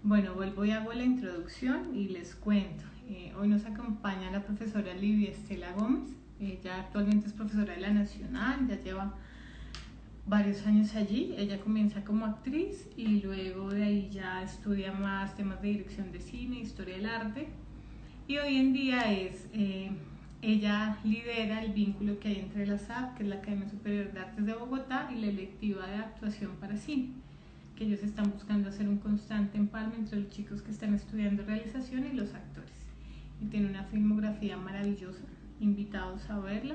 Bueno, vuelvo y hago la introducción y les cuento. Hoy nos acompaña la profesora Livia Estela Gómez. Ella actualmente es profesora de la Nacional, ya lleva varios años allí. Ella comienza como actriz y luego de ahí ya estudia más temas de dirección de cine, historia del arte. Y hoy en día ella lidera el vínculo que hay entre la SAP, que es la Academia Superior de Artes de Bogotá, y la electiva de actuación para cine, que ellos están buscando hacer un constante empalme entre los chicos que están estudiando realización y los actores. Y tiene una filmografía maravillosa, invitados a verla,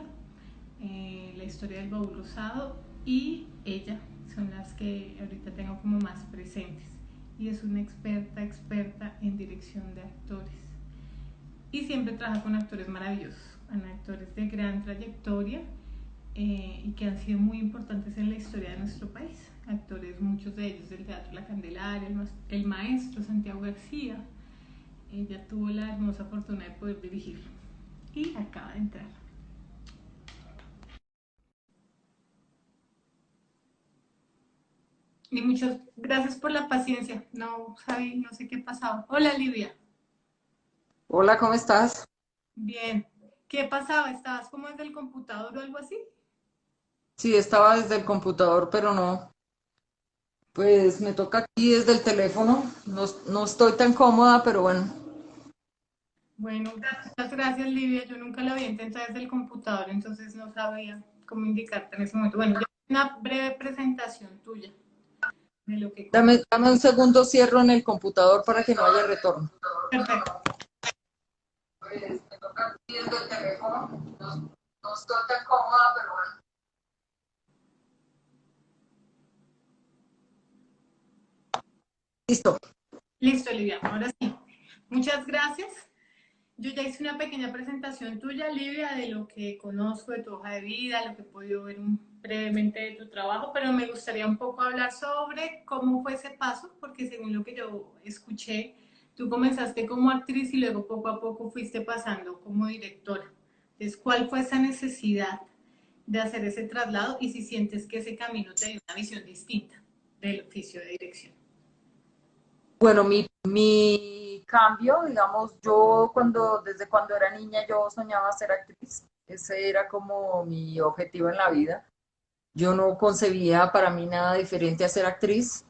la historia del baúl rosado y ella son las que ahorita tengo como más presentes. Y es una experta en dirección de actores. Y siempre trabaja con actores maravillosos, con actores de gran trayectoria y que han sido muy importantes en la historia de nuestro país. Actores, muchos de ellos del Teatro La Candelaria, el maestro Santiago García. Ella tuvo la hermosa fortuna de poder dirigirlo. Y acaba de entrar. Y muchas gracias por la paciencia. No sabía, no sé qué pasaba. Hola Livia. Hola, ¿cómo estás? Bien. ¿Qué pasaba? ¿Estabas como desde el computador o algo así? Sí, estaba desde el computador, pero no. Pues me toca aquí desde el teléfono. No, no estoy tan cómoda, pero bueno. Bueno, muchas gracias Livia. Yo nunca lo había intentado desde el computador, entonces no sabía cómo indicarte en ese momento. Bueno, ya una breve presentación tuya de lo que conoces. Dame un segundo, cierro en el computador para que no haya retorno. Perfecto. Pues me toca aquí desde el teléfono. No, no estoy tan cómoda, pero bueno. Listo. Listo, Livia. Ahora sí. Muchas gracias. Yo ya hice una pequeña presentación tuya, Livia, de lo que conozco de tu hoja de vida, lo que he podido ver brevemente de tu trabajo, pero me gustaría un poco hablar sobre cómo fue ese paso, porque según lo que yo escuché, tú comenzaste como actriz y luego poco a poco fuiste pasando como directora. Entonces, ¿cuál fue esa necesidad de hacer ese traslado y si sientes que ese camino te dio una visión distinta del oficio de dirección? Bueno, mi cambio, digamos, desde cuando era niña, yo soñaba ser actriz. Ese era como mi objetivo en la vida. Yo no concebía para mí nada diferente a ser actriz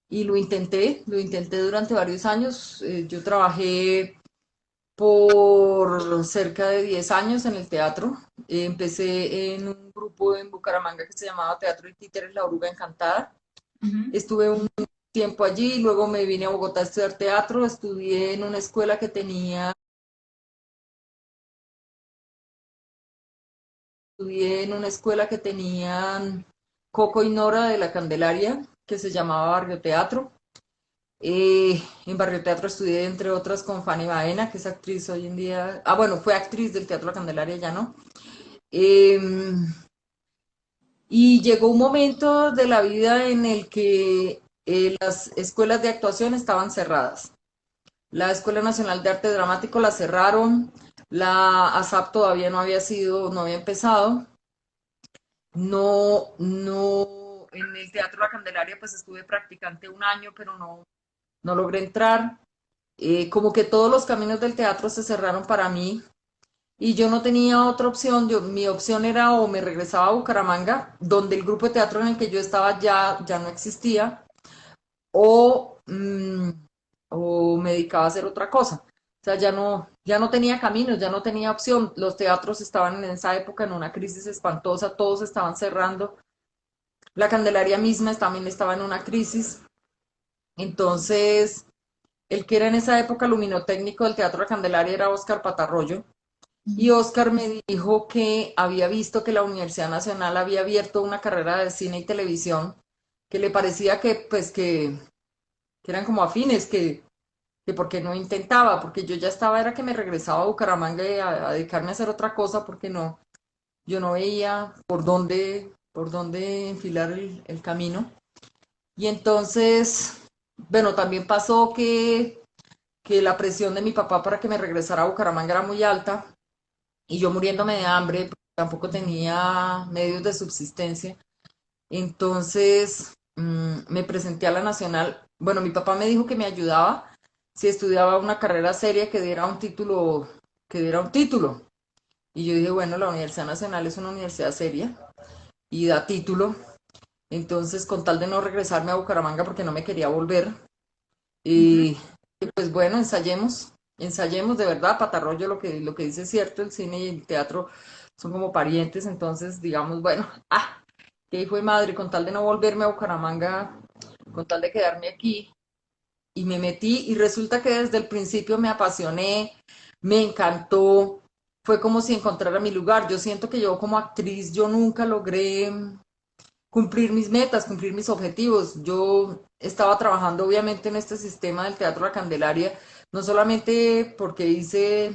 y lo intenté durante varios años. Yo trabajé por cerca de 10 años en el teatro. Empecé en un grupo en Bucaramanga que se llamaba Teatro y Títeres La Oruga Encantada. Uh -huh. Estuve un tiempo allí, luego me vine a Bogotá a estudiar teatro, estudié en una escuela que tenía, estudié en una escuela que tenían Coco y Nora de la Candelaria, que se llamaba Barrio Teatro. En Barrio Teatro estudié, entre otras, con Fanny Baena, que es actriz hoy en día. Ah, bueno, fue actriz del Teatro La Candelaria, ya no. Eh, y llegó un momento de la vida en el que las escuelas de actuación estaban cerradas. La Escuela Nacional de Arte Dramático la cerraron, la ASAP todavía no había empezado. En el Teatro La Candelaria pues estuve practicante un año, pero no logré entrar. Como que todos los caminos del teatro se cerraron para mí y yo no tenía otra opción. Mi opción era o me regresaba a Bucaramanga, donde el grupo de teatro en el que yo estaba ya no existía, o, o me dedicaba a hacer otra cosa. O sea, ya no tenía caminos, ya no tenía opción. Los teatros estaban en esa época en una crisis espantosa, todos estaban cerrando. La Candelaria misma también estaba en una crisis. Entonces, el que era en esa época luminotécnico del Teatro La Candelaria era Óscar Patarroyo. Y Óscar me dijo que había visto que la Universidad Nacional había abierto una carrera de cine y televisión, que le parecía que eran como afines, que porque no intentaba, porque yo ya estaba, era que me regresaba a Bucaramanga a dedicarme a hacer otra cosa, porque yo no veía por dónde enfilar el camino. Y entonces, bueno, también pasó que la presión de mi papá para que me regresara a Bucaramanga era muy alta y yo muriéndome de hambre, porque tampoco tenía medios de subsistencia. Entonces me presenté a la Nacional bueno, mi papá me dijo que me ayudaba si estudiaba una carrera seria que diera un título, que diera un título. Y yo dije, bueno, la Universidad Nacional es una universidad seria y da título. Entonces, con tal de no regresarme a Bucaramanga porque no me quería volver, Ujú. y, y pues bueno, ensayemos de verdad, Patarroyo lo que dice es cierto, el cine y el teatro son como parientes, entonces digamos, bueno, qué hijo de madre, con tal de no volverme a Bucaramanga, con tal de quedarme aquí, y me metí y resulta que desde el principio me apasioné, me encantó, fue como si encontrara mi lugar. Yo siento que yo como actriz, yo nunca logré cumplir mis metas, cumplir mis objetivos. Yo estaba trabajando obviamente en este sistema del Teatro La Candelaria, no solamente porque hice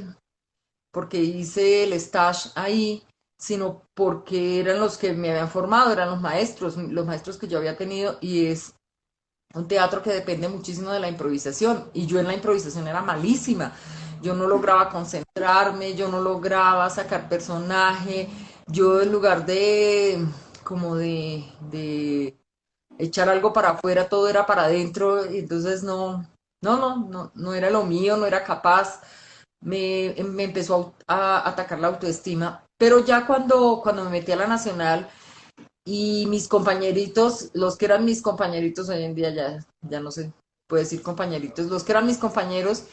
el stage ahí, sino porque eran los que me habían formado, eran los maestros que yo había tenido, y es un teatro que depende muchísimo de la improvisación, y yo en la improvisación era malísima. Yo no lograba concentrarme, yo no lograba sacar personaje, yo en lugar de como de echar algo para afuera, todo era para adentro, y entonces no era lo mío, no era capaz, me empezó a atacar la autoestima, pero ya cuando me metí a la Nacional y mis compañeritos, los que eran mis compañeritos hoy en día, ya no se puede decir compañeritos, los que eran mis compañeros,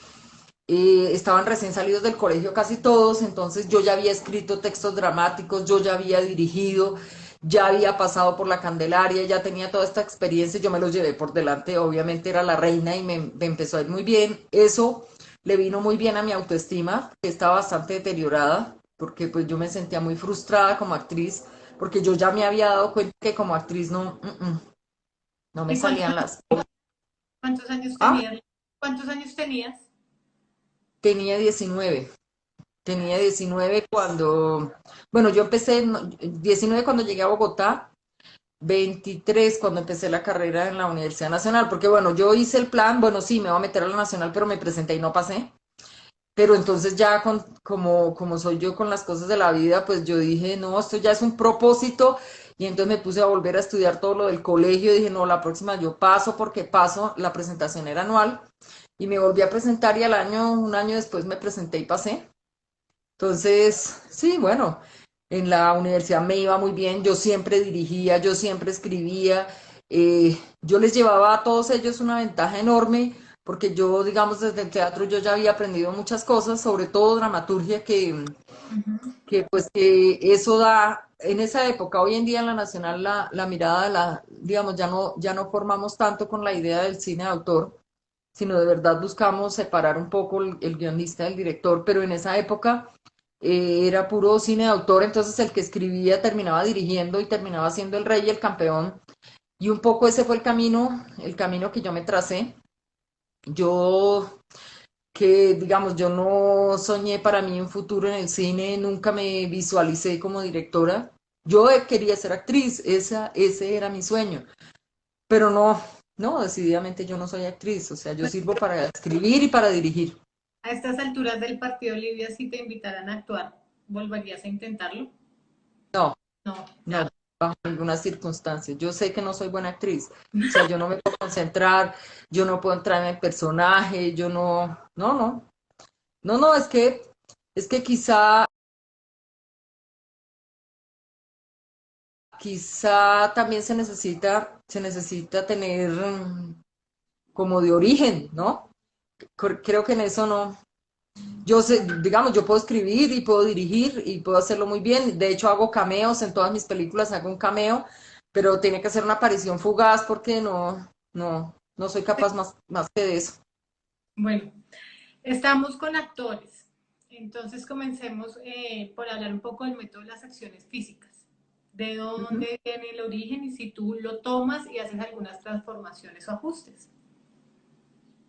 estaban recién salidos del colegio casi todos, entonces yo ya había escrito textos dramáticos, yo ya había dirigido, ya había pasado por la Candelaria, ya tenía toda esta experiencia, yo me los llevé por delante, obviamente era la reina y me empezó a ir muy bien. Eso le vino muy bien a mi autoestima, que estaba bastante deteriorada, porque pues yo me sentía muy frustrada como actriz, porque yo ya me había dado cuenta que como actriz no me ¿Y salían las... cuántos años Ah, tenías? ¿Cuántos años tenías? tenía 19. Tenía 19 cuando, bueno, yo empecé, 19 cuando llegué a Bogotá, 23 cuando empecé la carrera en la Universidad Nacional, porque bueno, yo hice el plan, bueno, sí, me voy a meter a la Nacional, pero me presenté y no pasé. Pero entonces ya como soy yo con las cosas de la vida, pues yo dije, no, esto ya es un propósito, y entonces me puse a volver a estudiar todo lo del colegio, y dije, no, la próxima yo paso porque paso, la presentación era anual, y me volví a presentar y un año después me presenté y pasé. Entonces, sí, bueno, en la universidad me iba muy bien, yo siempre dirigía, yo siempre escribía, yo les llevaba a todos ellos una ventaja enorme, porque yo, digamos, desde el teatro yo ya había aprendido muchas cosas, sobre todo dramaturgia, Ujú. que eso da, en esa época, hoy en día en la Nacional, la mirada digamos, ya no formamos tanto con la idea del cine de autor, sino de verdad buscamos separar un poco el guionista del director, pero en esa época era puro cine de autor, entonces el que escribía terminaba dirigiendo y terminaba siendo el rey y el campeón, y un poco ese fue el camino que yo me tracé. Yo que, digamos, yo no soñé para mí un futuro en el cine, nunca me visualicé como directora. Yo quería ser actriz, ese era mi sueño, pero no, decididamente yo no soy actriz, o sea, yo Pues, sirvo para escribir y para dirigir. a estas alturas del partido, Olivia, si te invitaran a actuar, ¿volverías a intentarlo? No, No, no, ya. bajo ninguna circunstancia. Yo sé que no soy buena actriz, o sea, yo no me puedo concentrar, yo no puedo entrar en el personaje, yo no, es que quizá también se necesita tener como de origen, ¿no? Creo que en eso no. Yo sé, digamos, yo puedo escribir y puedo dirigir y puedo hacerlo muy bien. De hecho, hago cameos en todas mis películas, hago un cameo, pero tiene que ser una aparición fugaz porque no soy capaz más que de eso. Bueno, estamos con actores. Entonces comencemos por hablar un poco del método de las acciones físicas. ¿De Ujú. dónde viene el origen y si tú lo tomas y haces algunas transformaciones o ajustes?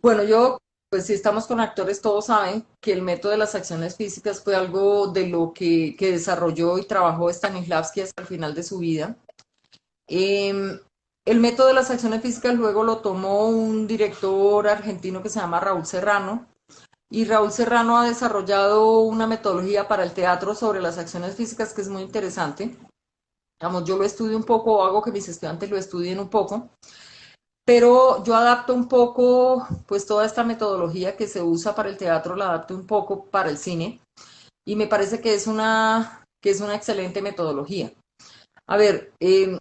Bueno, pues si estamos con actores, todos saben que el método de las acciones físicas fue algo de lo que desarrolló y trabajó Stanislavski hasta el final de su vida. Em, el método de las acciones físicas luego lo tomó un director argentino que se llama Raúl Serrano, y Raúl Serrano ha desarrollado una metodología para el teatro sobre las acciones físicas que es muy interesante. Digamos, yo lo estudio un poco, o hago que mis estudiantes lo estudien un poco, pero yo adapto un poco, pues toda esta metodología que se usa para el teatro, la adapto un poco para el cine y me parece que es una excelente metodología. A ver, eh,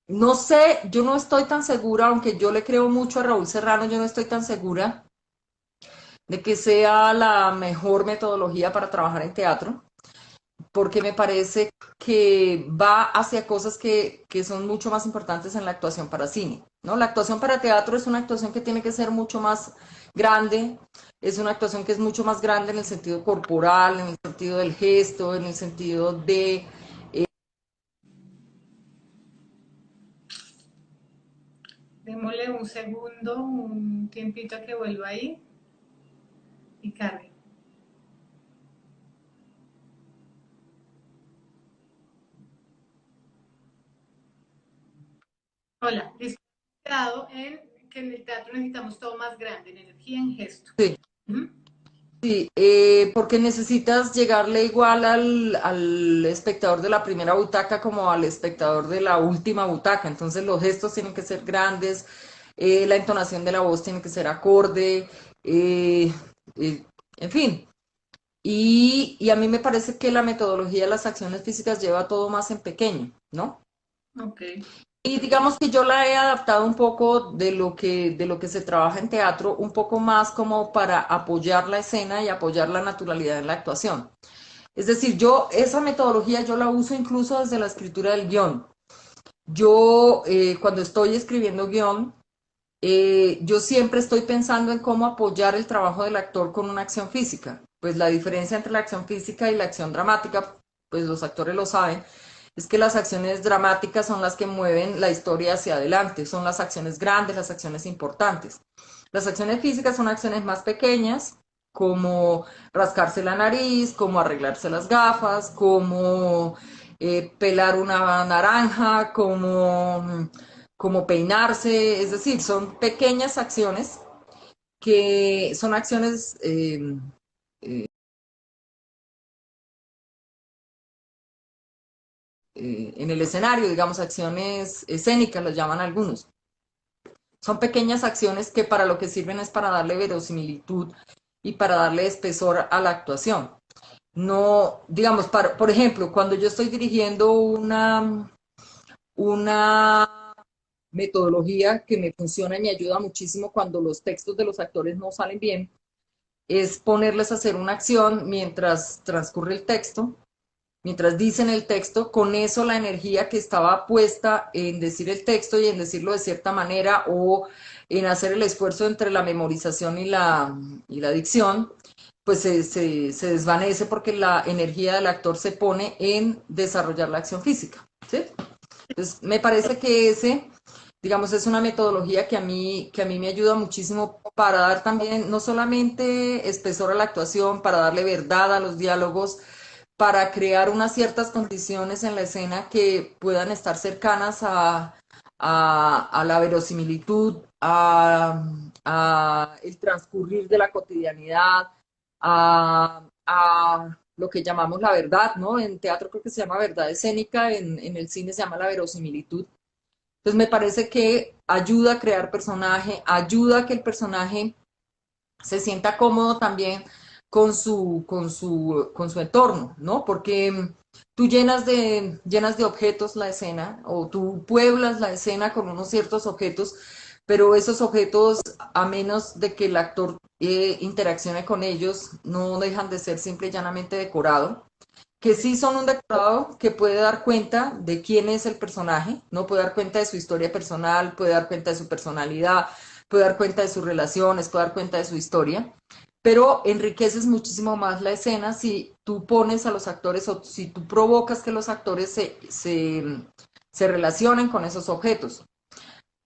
no sé, yo no estoy tan segura, aunque yo le creo mucho a Raúl Serrano, yo no estoy tan segura de que sea la mejor metodología para trabajar en teatro, porque me parece que va hacia cosas que son mucho más importantes en la actuación para cine, ¿no? La actuación para teatro es una actuación que tiene que ser mucho más grande, es una actuación que es mucho más grande en el sentido corporal, en el sentido del gesto, en el sentido de... Démosle un segundo, un tiempito a que vuelva ahí y cargue. Hola, listo. En que en el teatro necesitamos todo más grande, energía en gesto. Sí, ¿Mm? sí, porque necesitas llegarle igual al espectador de la primera butaca como al espectador de la última butaca. Entonces los gestos tienen que ser grandes, la entonación de la voz tiene que ser acorde, eh, eh, en fin. Y a mí me parece que la metodología de las acciones físicas lleva todo más en pequeño, ¿no? Ok. Y digamos que yo la he adaptado un poco de lo que se trabaja en teatro, un poco más como para apoyar la escena y apoyar la naturalidad en la actuación. Es decir, yo esa metodología yo la uso incluso desde la escritura del guión. Yo cuando estoy escribiendo guión, yo siempre estoy pensando en cómo apoyar el trabajo del actor con una acción física. Pues la diferencia entre la acción física y la acción dramática, pues los actores lo saben, es que las acciones dramáticas son las que mueven la historia hacia adelante, son las acciones grandes, las acciones importantes. Las acciones físicas son acciones más pequeñas, como rascarse la nariz, como arreglarse las gafas, como pelar una naranja, como peinarse, es decir, son pequeñas acciones que son acciones en el escenario, digamos, acciones escénicas, las llaman algunos. Son pequeñas acciones que para lo que sirven es para darle verosimilitud y para darle espesor a la actuación. No, digamos, por ejemplo, cuando yo estoy dirigiendo una metodología que me funciona y me ayuda muchísimo cuando los textos de los actores no salen bien, es ponerles a hacer una acción mientras transcurre el texto, mientras dicen el texto, con eso la energía que estaba puesta en decir el texto y en decirlo de cierta manera o en hacer el esfuerzo entre la memorización y la dicción, pues se desvanece porque la energía del actor se pone en desarrollar la acción física. ¿Sí? Entonces, me parece que ese, digamos, es una metodología que a mí me ayuda muchísimo para dar también, no solamente espesor a la actuación, para darle verdad a los diálogos, para crear unas ciertas condiciones en la escena que puedan estar cercanas a la verosimilitud, a el transcurrir de la cotidianidad, a lo que llamamos la verdad, ¿no? En teatro creo que se llama verdad escénica, en el cine se llama la verosimilitud. Entonces me parece que ayuda a crear personaje, ayuda a que el personaje se sienta cómodo también con su entorno, ¿no? Porque tú llenas de objetos la escena o tú pueblas la escena con unos ciertos objetos, pero esos objetos, a menos de que el actor interaccione con ellos, no dejan de ser simple y llanamente decorado, que sí son un decorado que puede dar cuenta de quién es el personaje, ¿no? Puede dar cuenta de su historia personal, puede dar cuenta de su personalidad, puede dar cuenta de sus relaciones, puede dar cuenta de su historia, pero enriqueces muchísimo más la escena si tú pones a los actores o si tú provocas que los actores se relacionen con esos objetos.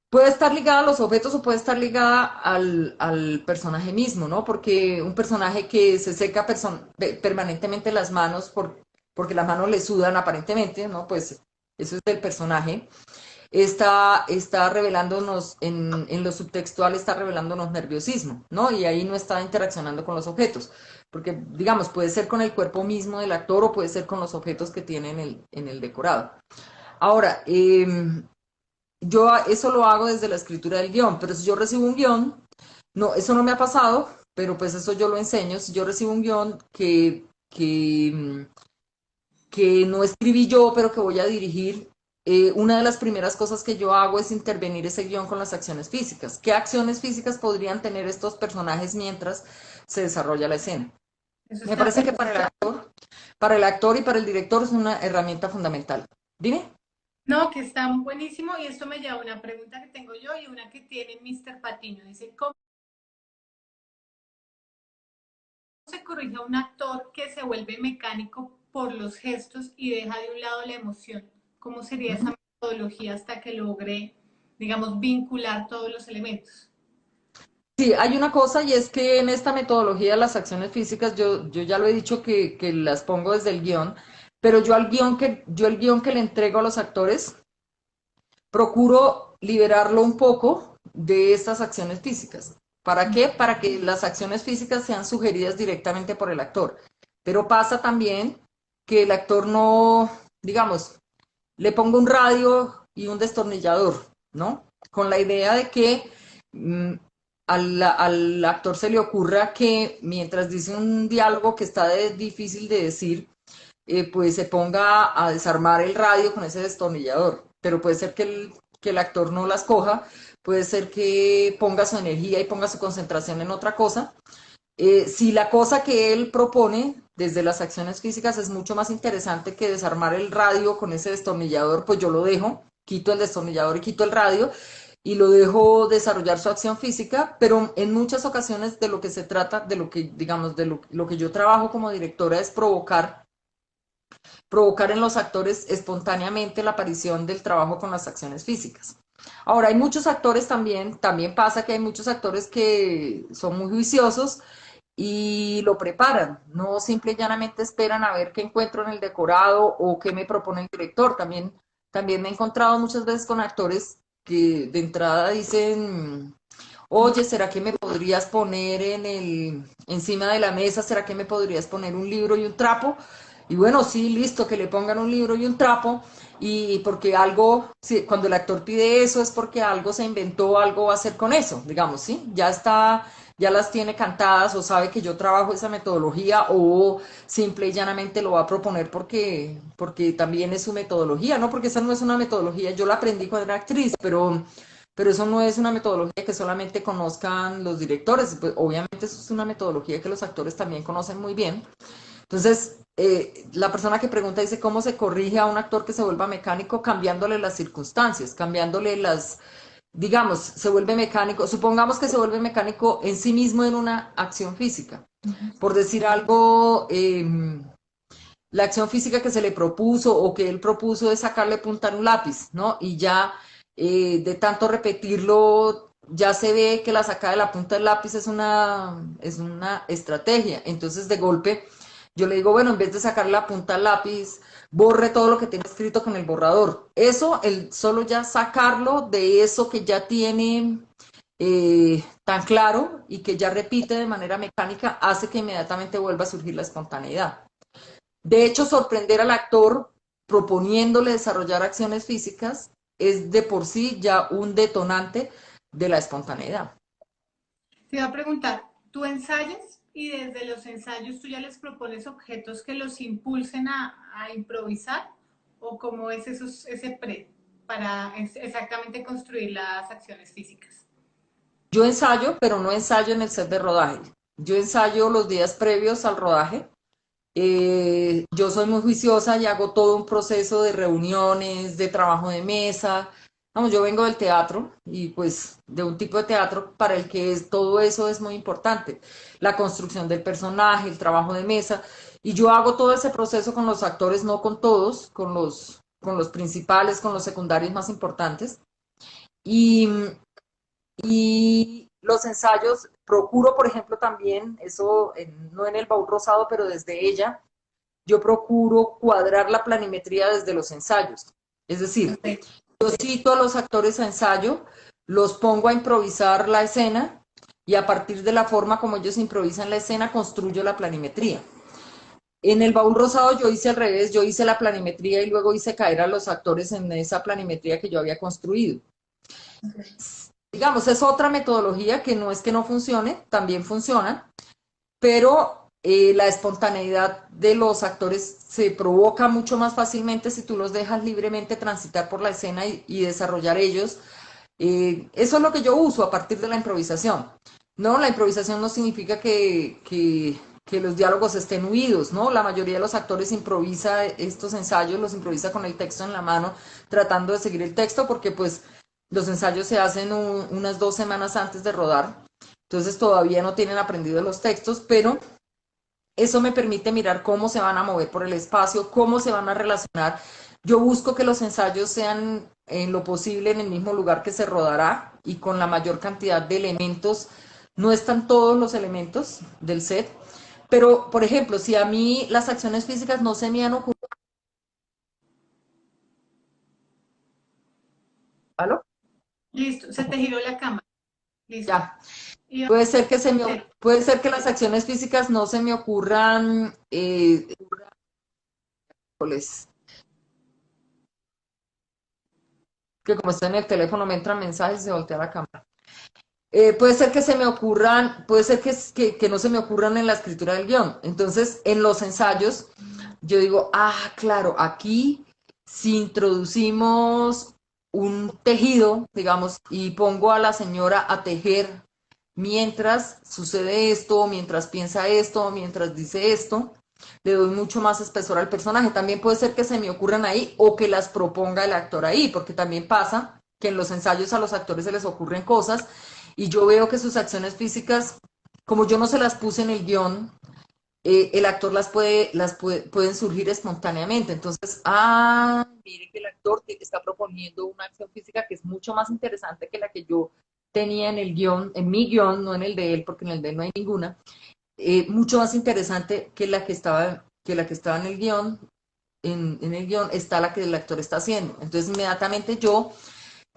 Puede estar ligada a los objetos o puede estar ligada al personaje mismo, ¿no? Porque un personaje que se seca permanentemente las manos porque las manos le sudan aparentemente, ¿no? Pues eso es del personaje. Está revelándonos, en lo subtextual está revelándonos nerviosismo, ¿no? Y ahí no está interaccionando con los objetos. Porque, digamos, puede ser con el cuerpo mismo del actor o puede ser con los objetos que tiene en el decorado. Ahora, yo eso lo hago desde la escritura del guión, pero si yo recibo un guión, no, eso no me ha pasado, pero pues eso yo lo enseño. Si yo recibo un guión que no escribí yo, pero que voy a dirigir, una de las primeras cosas que yo hago es intervenir ese guión con las acciones físicas. ¿Qué acciones físicas podrían tener estos personajes mientras se desarrolla la escena? Eso Me está parece que perfecto. para el actor y para el director es una herramienta fundamental. Dime. No, que está buenísimo y esto me lleva a una pregunta que tengo yo y una que tiene Mr. Patiño. Dice, ¿cómo se corrige a un actor que se vuelve mecánico por los gestos y deja de un lado la emoción? ¿Cómo sería esa metodología hasta que logre, digamos, vincular todos los elementos? Sí, hay una cosa y es que en esta metodología de las acciones físicas, yo ya lo he dicho que las pongo desde el guión, pero yo el guión que le entrego a los actores, procuro liberarlo un poco de estas acciones físicas. ¿Para qué? Para que las acciones físicas sean sugeridas directamente por el actor. Pero pasa también que el actor no, digamos, le pongo un radio y un destornillador, ¿no? Con la idea de que al actor se le ocurra que mientras dice un diálogo que está difícil de decir, pues se ponga a desarmar el radio con ese destornillador. Pero puede ser que el actor no las coja, puede ser que ponga su energía y ponga su concentración en otra cosa. Si la cosa que él propone desde las acciones físicas es mucho más interesante que desarmar el radio con ese destornillador, pues yo lo dejo, quito el destornillador y quito el radio y lo dejo desarrollar su acción física, pero en muchas ocasiones de lo que se trata, de lo que, digamos, de lo que yo trabajo como directora es provocar en los actores espontáneamente la aparición del trabajo con las acciones físicas. Ahora, hay muchos actores también pasa que hay muchos actores que son muy juiciosos y lo preparan, no simple y llanamente esperan a ver qué encuentro en el decorado o qué me propone el director. También me he encontrado muchas veces con actores que de entrada dicen, oye, ¿será que me podrías poner encima de la mesa? ¿Será que me podrías poner un libro y un trapo? Y bueno, sí, listo, que le pongan un libro y un trapo, y porque algo, sí, cuando el actor pide eso es porque algo se inventó, algo va a hacer con eso, digamos, ¿sí? Ya está, ya las tiene cantadas o sabe que yo trabajo esa metodología o simple y llanamente lo va a proponer porque también es su metodología, ¿no? Porque esa no es una metodología, yo la aprendí cuando era actriz, pero eso no es una metodología que solamente conozcan los directores, pues obviamente eso es una metodología que los actores también conocen muy bien. Entonces, la persona que pregunta dice, ¿cómo se corrige a un actor que se vuelva mecánico? Cambiándole las circunstancias, cambiándole digamos, se vuelve mecánico, supongamos que se vuelve mecánico en sí mismo en una acción física. Por decir algo, la acción física que se le propuso o que él propuso es sacarle punta a un lápiz, ¿no? Y ya de tanto repetirlo, ya se ve que la sacada de la punta del lápiz es una estrategia. Entonces, de golpe, yo le digo, bueno, en vez de sacar la punta al lápiz, borre todo lo que tiene escrito con el borrador. Eso, el solo ya sacarlo de eso que ya tiene tan claro y que ya repite de manera mecánica, hace que inmediatamente vuelva a surgir la espontaneidad. De hecho, sorprender al actor proponiéndole desarrollar acciones físicas es de por sí ya un detonante de la espontaneidad. Te iba a preguntar, ¿tú ensayas y desde los ensayos tú ya les propones objetos que los impulsen a improvisar? ¿O cómo es ese pre para exactamente construir las acciones físicas? Yo ensayo, pero no ensayo en el set de rodaje. Yo ensayo los días previos al rodaje. Yo soy muy juiciosa y hago todo un proceso de reuniones, de trabajo de mesa. Vamos, yo vengo del teatro y pues de un tipo de teatro para el que todo eso es muy importante. La construcción del personaje, el trabajo de mesa. Y yo hago todo ese proceso con los actores, no con todos, con los principales, con los secundarios más importantes. Y, y los ensayos, procuro, por ejemplo, también, eso no en el baúl rosado, pero desde ella, yo procuro cuadrar la planimetría desde los ensayos. Es decir, Perfecto. yo cito a los actores a ensayo, los pongo a improvisar la escena y a partir de la forma como ellos improvisan la escena construyo la planimetría. En el baúl rosado yo hice al revés, yo hice la planimetría y luego hice caer a los actores en esa planimetría que yo había construido. Digamos, es otra metodología que no es que no funcione, también funciona, pero la espontaneidad de los actores se provoca mucho más fácilmente si tú los dejas libremente transitar por la escena y desarrollar ellos. Eso es lo que yo uso a partir de la improvisación. No, la improvisación no significa que los diálogos estén huidos, ¿no? La mayoría de los actores improvisa estos ensayos, los improvisa con el texto en la mano, tratando de seguir el texto, porque pues los ensayos se hacen unas 2 semanas antes de rodar, entonces todavía no tienen aprendido los textos, pero eso me permite mirar cómo se van a mover por el espacio, cómo se van a relacionar. Yo busco que los ensayos sean en lo posible en el mismo lugar que se rodará y con la mayor cantidad de elementos. No están todos los elementos del set, pero por ejemplo, si a mí las acciones físicas no se me han ocurrido, ¿aló? Listo, se te giró la cámara. Listo. Ya. Y Puede ser que te- puede ser que las acciones físicas no se me ocurran, híjoles, que como está en el teléfono me entran mensajes y se voltea la cámara. Puede ser que se me ocurran, puede ser que no se me ocurran en la escritura del guión. Entonces, en los ensayos, yo digo, ah, claro, aquí si introducimos un tejido, digamos, y pongo a la señora a tejer mientras sucede esto, mientras piensa esto, mientras dice esto, le doy mucho más espesor al personaje. También puede ser que se me ocurran ahí o que las proponga el actor ahí, porque también pasa que en los ensayos a los actores se les ocurren cosas y yo veo que sus acciones físicas, como yo no se las puse en el guión, el actor pueden surgir espontáneamente. Entonces, mire que el actor está proponiendo una acción física que es mucho más interesante que la que yo tenía en el guión, en mi guión, no en el de él, porque en el de él no hay ninguna, mucho más interesante que la que estaba en el guión. En el guión está la que el actor está haciendo. Entonces, inmediatamente yo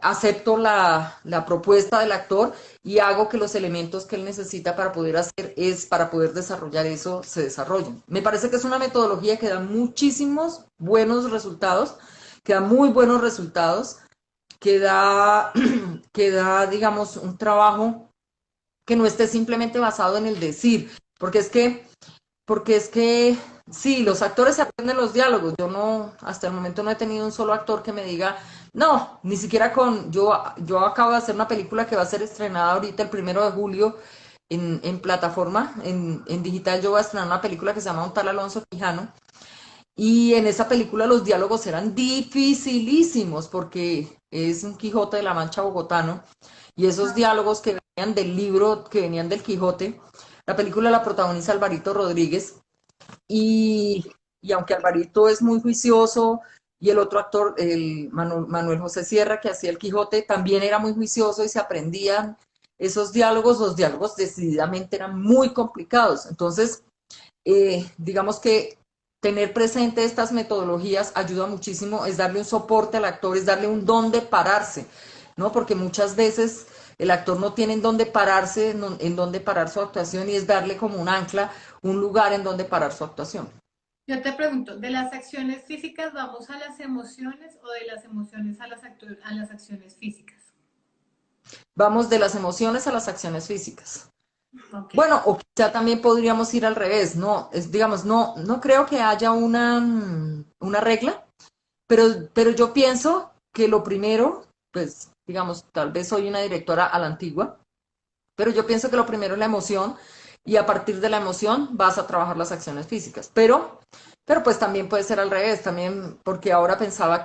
acepto la propuesta del actor y hago que los elementos que él necesita para poder hacer para poder desarrollar eso, se desarrollen. Me parece que es una metodología que da muchísimos buenos resultados, que da muy buenos resultados, que da, que da, digamos, un trabajo que no esté simplemente basado en el decir, porque es que sí, los actores aprenden los diálogos. Yo no, hasta el momento no he tenido un solo actor que me diga, no, ni siquiera yo acabo de hacer una película que va a ser estrenada ahorita el 1 de julio en plataforma, en digital. Yo voy a estrenar una película que se llama Un tal Alonso Quijano. Y en esa película los diálogos eran dificilísimos porque es un Quijote de la Mancha bogotano y esos diálogos que venían del libro, que venían del Quijote, la película la protagoniza Alvarito Rodríguez y, y aunque Alvarito es muy juicioso y el otro actor, el Manuel José Sierra, que hacía el Quijote, también era muy juicioso y se aprendían esos diálogos, los diálogos decididamente eran muy complicados. Entonces, digamos que tener presente estas metodologías ayuda muchísimo, es darle un soporte al actor, es darle un dónde pararse, ¿no? Porque muchas veces el actor no tiene en dónde pararse, en dónde parar su actuación y es darle como un ancla, un lugar en donde parar su actuación. yo te pregunto, ¿de las acciones físicas vamos a las emociones o de las emociones a las acciones físicas? Vamos de las emociones a las acciones físicas. Ok. Bueno, o quizá también podríamos ir al revés, ¿no? Digamos, no creo que haya una regla, pero yo pienso que lo primero, pues, digamos, tal vez soy una directora a la antigua, pero yo pienso que lo primero es la emoción y a partir de la emoción vas a trabajar las acciones físicas. Pero pues también puede ser al revés, también porque ahora pensaba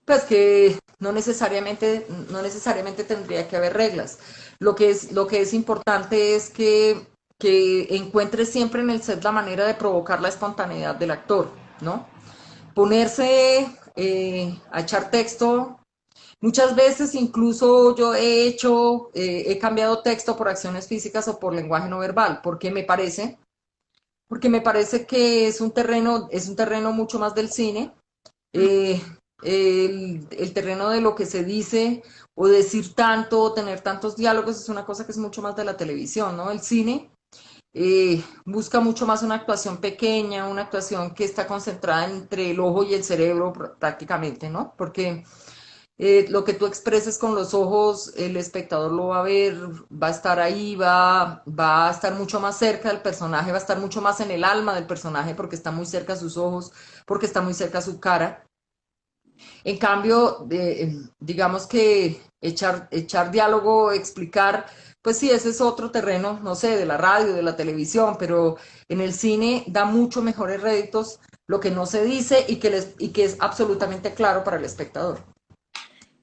pues que no necesariamente tendría que haber reglas. Lo que es importante es que encuentres siempre en el set la manera de provocar la espontaneidad del actor, ¿no? Ponerse a echar texto. Muchas veces incluso yo he cambiado texto por acciones físicas o por lenguaje no verbal, porque me parece que es un terreno mucho más del cine, eh, el terreno de lo que se dice o decir tanto o tener tantos diálogos es una cosa que es mucho más de la televisión, ¿no? El cine busca mucho más una actuación pequeña, una actuación que está concentrada entre el ojo y el cerebro prácticamente, ¿no? Porque lo que tú expreses con los ojos, el espectador lo va a ver, va a estar ahí, va a estar mucho más cerca del personaje, va a estar mucho más en el alma del personaje porque está muy cerca a sus ojos, porque está muy cerca a su cara. En cambio, digamos que echar diálogo, explicar, pues sí, ese es otro terreno, no sé, de la radio, de la televisión, pero en el cine da mucho mejores réditos lo que no se dice y que es absolutamente claro para el espectador.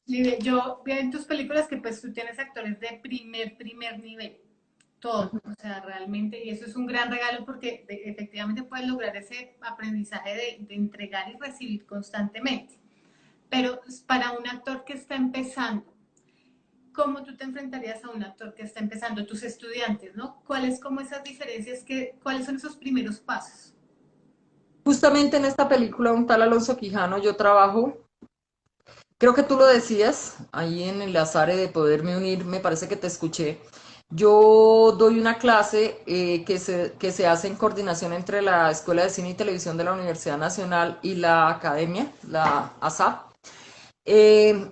Lidia, yo veo en tus películas que pues tú tienes actores de primer nivel, todo, o sea, realmente, y eso es un gran regalo porque efectivamente puedes lograr ese aprendizaje de entregar y recibir constantemente. Pero para un actor que está empezando, ¿cómo tú te enfrentarías a un actor que está empezando, tus estudiantes, ¿no? ¿Cuáles como esas diferencias, cuáles son esos primeros pasos? Justamente en esta película, un tal Alonso Quijano, yo trabajo, creo que tú lo decías, ahí en el azar de poderme unir, me parece que te escuché. Yo doy una clase que se hace en coordinación entre la Escuela de Cine y Televisión de la Universidad Nacional y la Academia, la ASAP. Eh,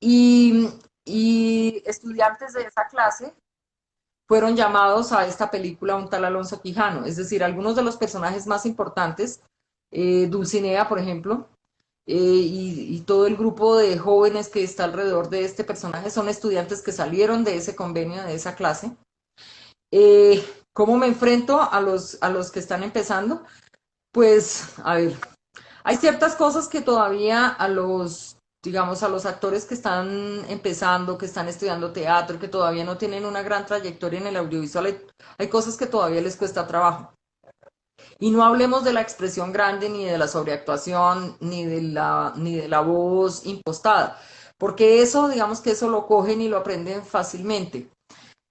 y, y estudiantes de esa clase fueron llamados a esta película un tal Alonso Quijano, es decir, algunos de los personajes más importantes, Dulcinea, por ejemplo, y todo el grupo de jóvenes que está alrededor de este personaje son estudiantes que salieron de ese convenio, de esa clase. ¿Cómo me enfrento a los que están empezando? Pues, a ver, hay ciertas cosas que todavía a los, digamos, a los actores que están empezando, que están estudiando teatro, que todavía no tienen una gran trayectoria en el audiovisual, hay cosas que todavía les cuesta trabajo. Y no hablemos de la expresión grande, ni de la sobreactuación, ni de la voz impostada, porque eso, digamos que eso lo cogen y lo aprenden fácilmente.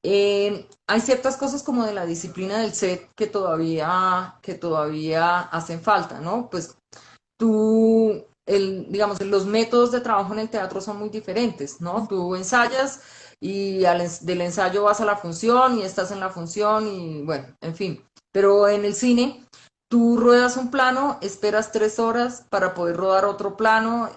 Hay ciertas cosas como de la disciplina del set que todavía hacen falta, ¿no? Pues digamos, los métodos de trabajo en el teatro son muy diferentes, ¿no? Tú ensayas y del ensayo vas a la función y estás en la función y bueno, en fin. Pero en el cine, tú ruedas un plano, esperas 3 horas para poder rodar otro plano,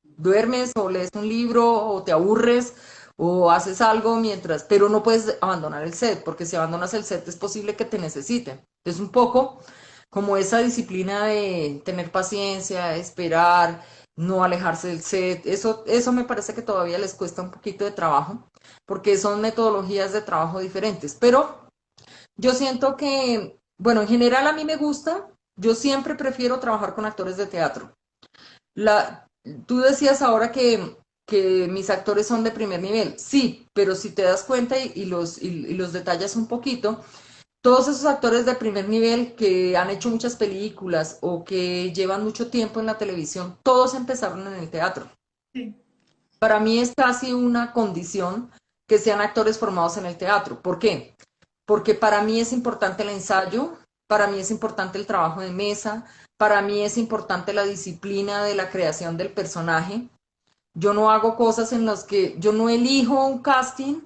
duermes o lees un libro o te aburres o haces algo mientras, pero no puedes abandonar el set, porque si abandonas el set es posible que te necesiten. Es un poco como esa disciplina de tener paciencia, esperar, no alejarse del set. Eso me parece que todavía les cuesta un poquito de trabajo, porque son metodologías de trabajo diferentes. Pero yo siento que, bueno, en general a mí me gusta, yo siempre prefiero trabajar con actores de teatro. La, Tú decías ahora que mis actores son de primer nivel. Sí, pero si te das cuenta y los detallas un poquito, todos esos actores de primer nivel que han hecho muchas películas o que llevan mucho tiempo en la televisión, todos empezaron en el teatro. Sí. Para mí es casi una condición que sean actores formados en el teatro. ¿Por qué? Porque para mí es importante el ensayo, para mí es importante el trabajo de mesa, para mí es importante la disciplina de la creación del personaje. Yo no hago cosas en las que yo no elijo un casting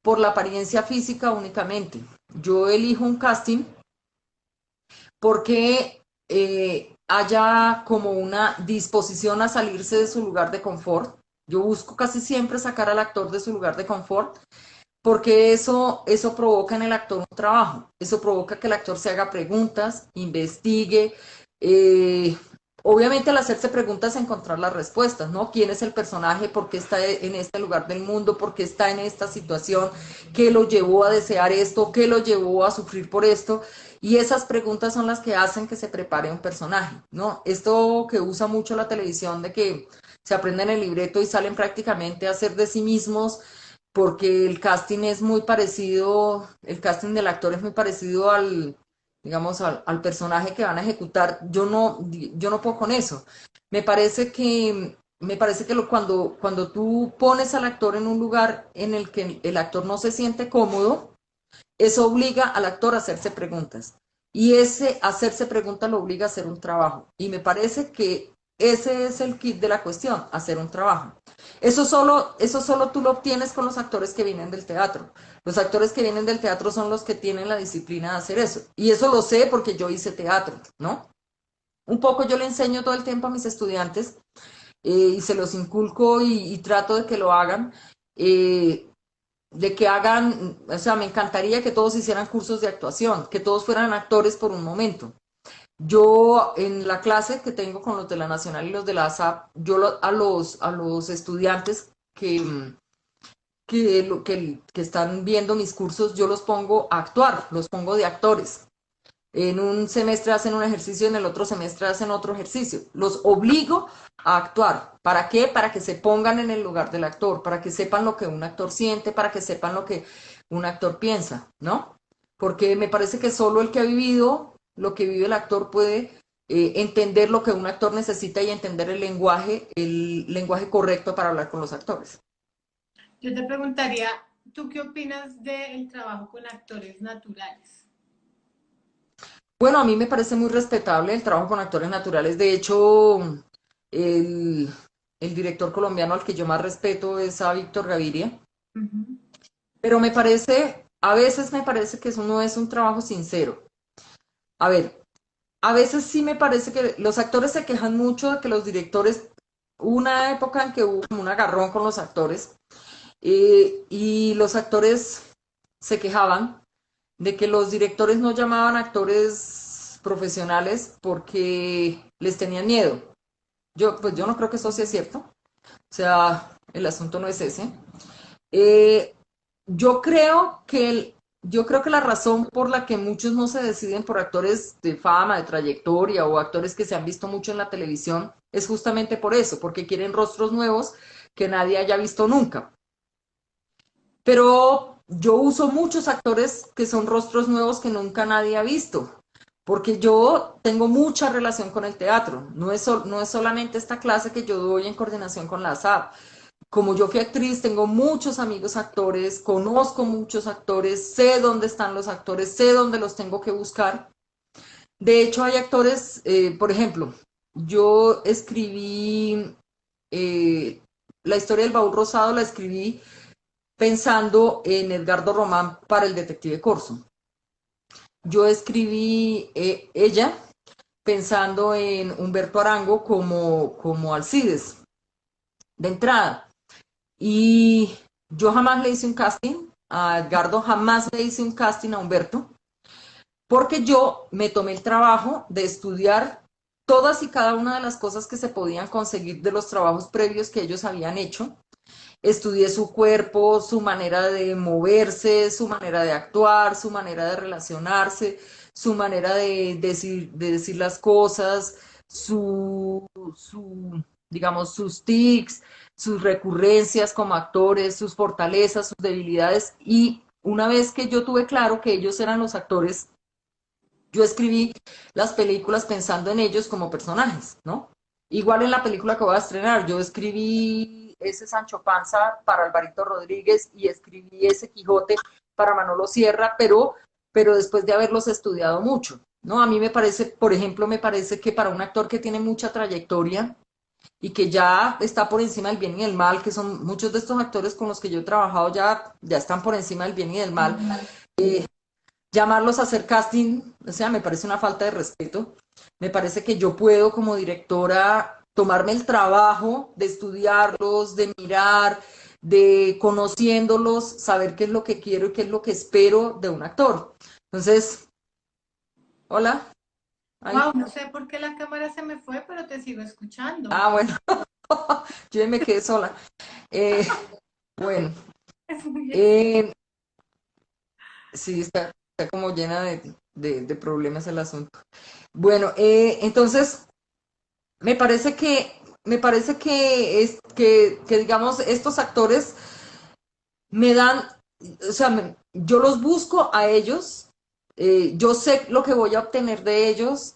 por la apariencia física únicamente. Yo elijo un casting porque haya como una disposición a salirse de su lugar de confort. Yo busco casi siempre sacar al actor de su lugar de confort porque eso provoca en el actor un trabajo, eso provoca que el actor se haga preguntas, investigue, eh, obviamente al hacerse preguntas encontrar las respuestas, ¿no? ¿Quién es el personaje? ¿Por qué está en este lugar del mundo? ¿Por qué está en esta situación? ¿Qué lo llevó a desear esto? ¿Qué lo llevó a sufrir por esto? Y esas preguntas son las que hacen que se prepare un personaje, ¿no? Esto que usa mucho la televisión de que se aprenden el libreto y salen prácticamente a ser de sí mismos porque el casting es muy parecido, el casting del actor es muy parecido digamos, al personaje que van a ejecutar. Yo no puedo con eso. Me parece que cuando tú pones al actor en un lugar en el que el actor no se siente cómodo, eso obliga al actor a hacerse preguntas. Y ese hacerse preguntas lo obliga a hacer un trabajo. Y me parece que ese es el kit de la cuestión, hacer un trabajo. Eso solo tú lo obtienes con los actores que vienen del teatro. Los actores que vienen del teatro son los que tienen la disciplina de hacer eso. Y eso lo sé porque yo hice teatro, ¿no? Un poco yo le enseño todo el tiempo a mis estudiantes y se los inculco y trato de que lo hagan. De que hagan, o sea, me encantaría que todos hicieran cursos de actuación, que todos fueran actores por un momento. Yo en la clase que tengo con los de la Nacional y los de la ASAP, a los estudiantes que están viendo mis cursos, yo los pongo a actuar, los pongo de actores. En un semestre hacen un ejercicio, en el otro semestre hacen otro ejercicio. Los obligo a actuar. ¿Para qué? Para que se pongan en el lugar del actor, para que sepan lo que un actor siente, para que sepan lo que un actor piensa, ¿no? Porque me parece que solo el que ha vivido lo que vive el actor puede entender lo que un actor necesita y entender el lenguaje correcto para hablar con los actores. Yo te preguntaría, ¿tú qué opinas del trabajo con actores naturales? Bueno, a mí me parece muy respetable el trabajo con actores naturales. De hecho, el, el director colombiano al que yo más respeto es a Víctor Gaviria. Ujú. Pero a veces me parece que eso no es un trabajo sincero. A ver, a veces sí me parece que los actores se quejan mucho de que los directores, hubo una época en que hubo como un agarrón con los actores, y los actores se quejaban de que los directores no llamaban actores profesionales porque les tenían miedo. Pues yo no creo que eso sea cierto. O sea, el asunto no es ese. Eh, yo creo que yo creo que la razón por la que muchos no se deciden por actores de fama, de trayectoria o actores que se han visto mucho en la televisión es justamente por eso, porque quieren rostros nuevos que nadie haya visto nunca. Pero yo uso muchos actores que son rostros nuevos que nunca nadie ha visto, porque yo tengo mucha relación con el teatro. No es solamente esta clase que yo doy en coordinación con la SAP. Como yo fui actriz, tengo muchos amigos actores, conozco muchos actores, sé dónde están los actores, sé dónde los tengo que buscar. De hecho, hay actores, por ejemplo, yo escribí la historia del baúl rosado, la escribí pensando en Edgardo Román para el detective Corso. Yo escribí ella pensando en Humberto Arango como Alcides, de entrada. Y yo jamás le hice un casting a Edgardo, jamás le hice un casting a Humberto, porque yo me tomé el trabajo de estudiar todas y cada una de las cosas que se podían conseguir de los trabajos previos que ellos habían hecho. Estudié su cuerpo, su manera de moverse, su manera de actuar, su manera de relacionarse, su manera de decir las cosas, digamos, sus tics, sus recurrencias como actores, sus fortalezas, sus debilidades. Y una vez que yo tuve claro que ellos eran los actores, yo escribí las películas pensando en ellos como personajes, ¿no? Igual en la película que voy a estrenar, yo escribí ese Sancho Panza para Alvarito Rodríguez y escribí ese Quijote para Manolo Sierra, pero después de haberlos estudiado mucho, ¿no? A mí me parece, por ejemplo, me parece que para un actor que tiene mucha trayectoria y que ya está por encima del bien y del mal, que son muchos de estos actores con los que yo he trabajado ya están por encima del bien y del mal, llamarlos a hacer casting, o sea, me parece una falta de respeto. Me parece que yo puedo como directora tomarme el trabajo de estudiarlos, de mirar, de conociéndolos, saber qué es lo que quiero y qué es lo que espero de un actor. Entonces, hola. Ay. Wow, no sé por qué la cámara se me fue, pero te sigo escuchando. Ah, bueno, yo me quedé sola. Eh, bueno, eh, sí, está como llena de problemas el asunto. Bueno, entonces me parece que digamos estos actores me dan, o sea, yo los busco a ellos, yo sé lo que voy a obtener de ellos.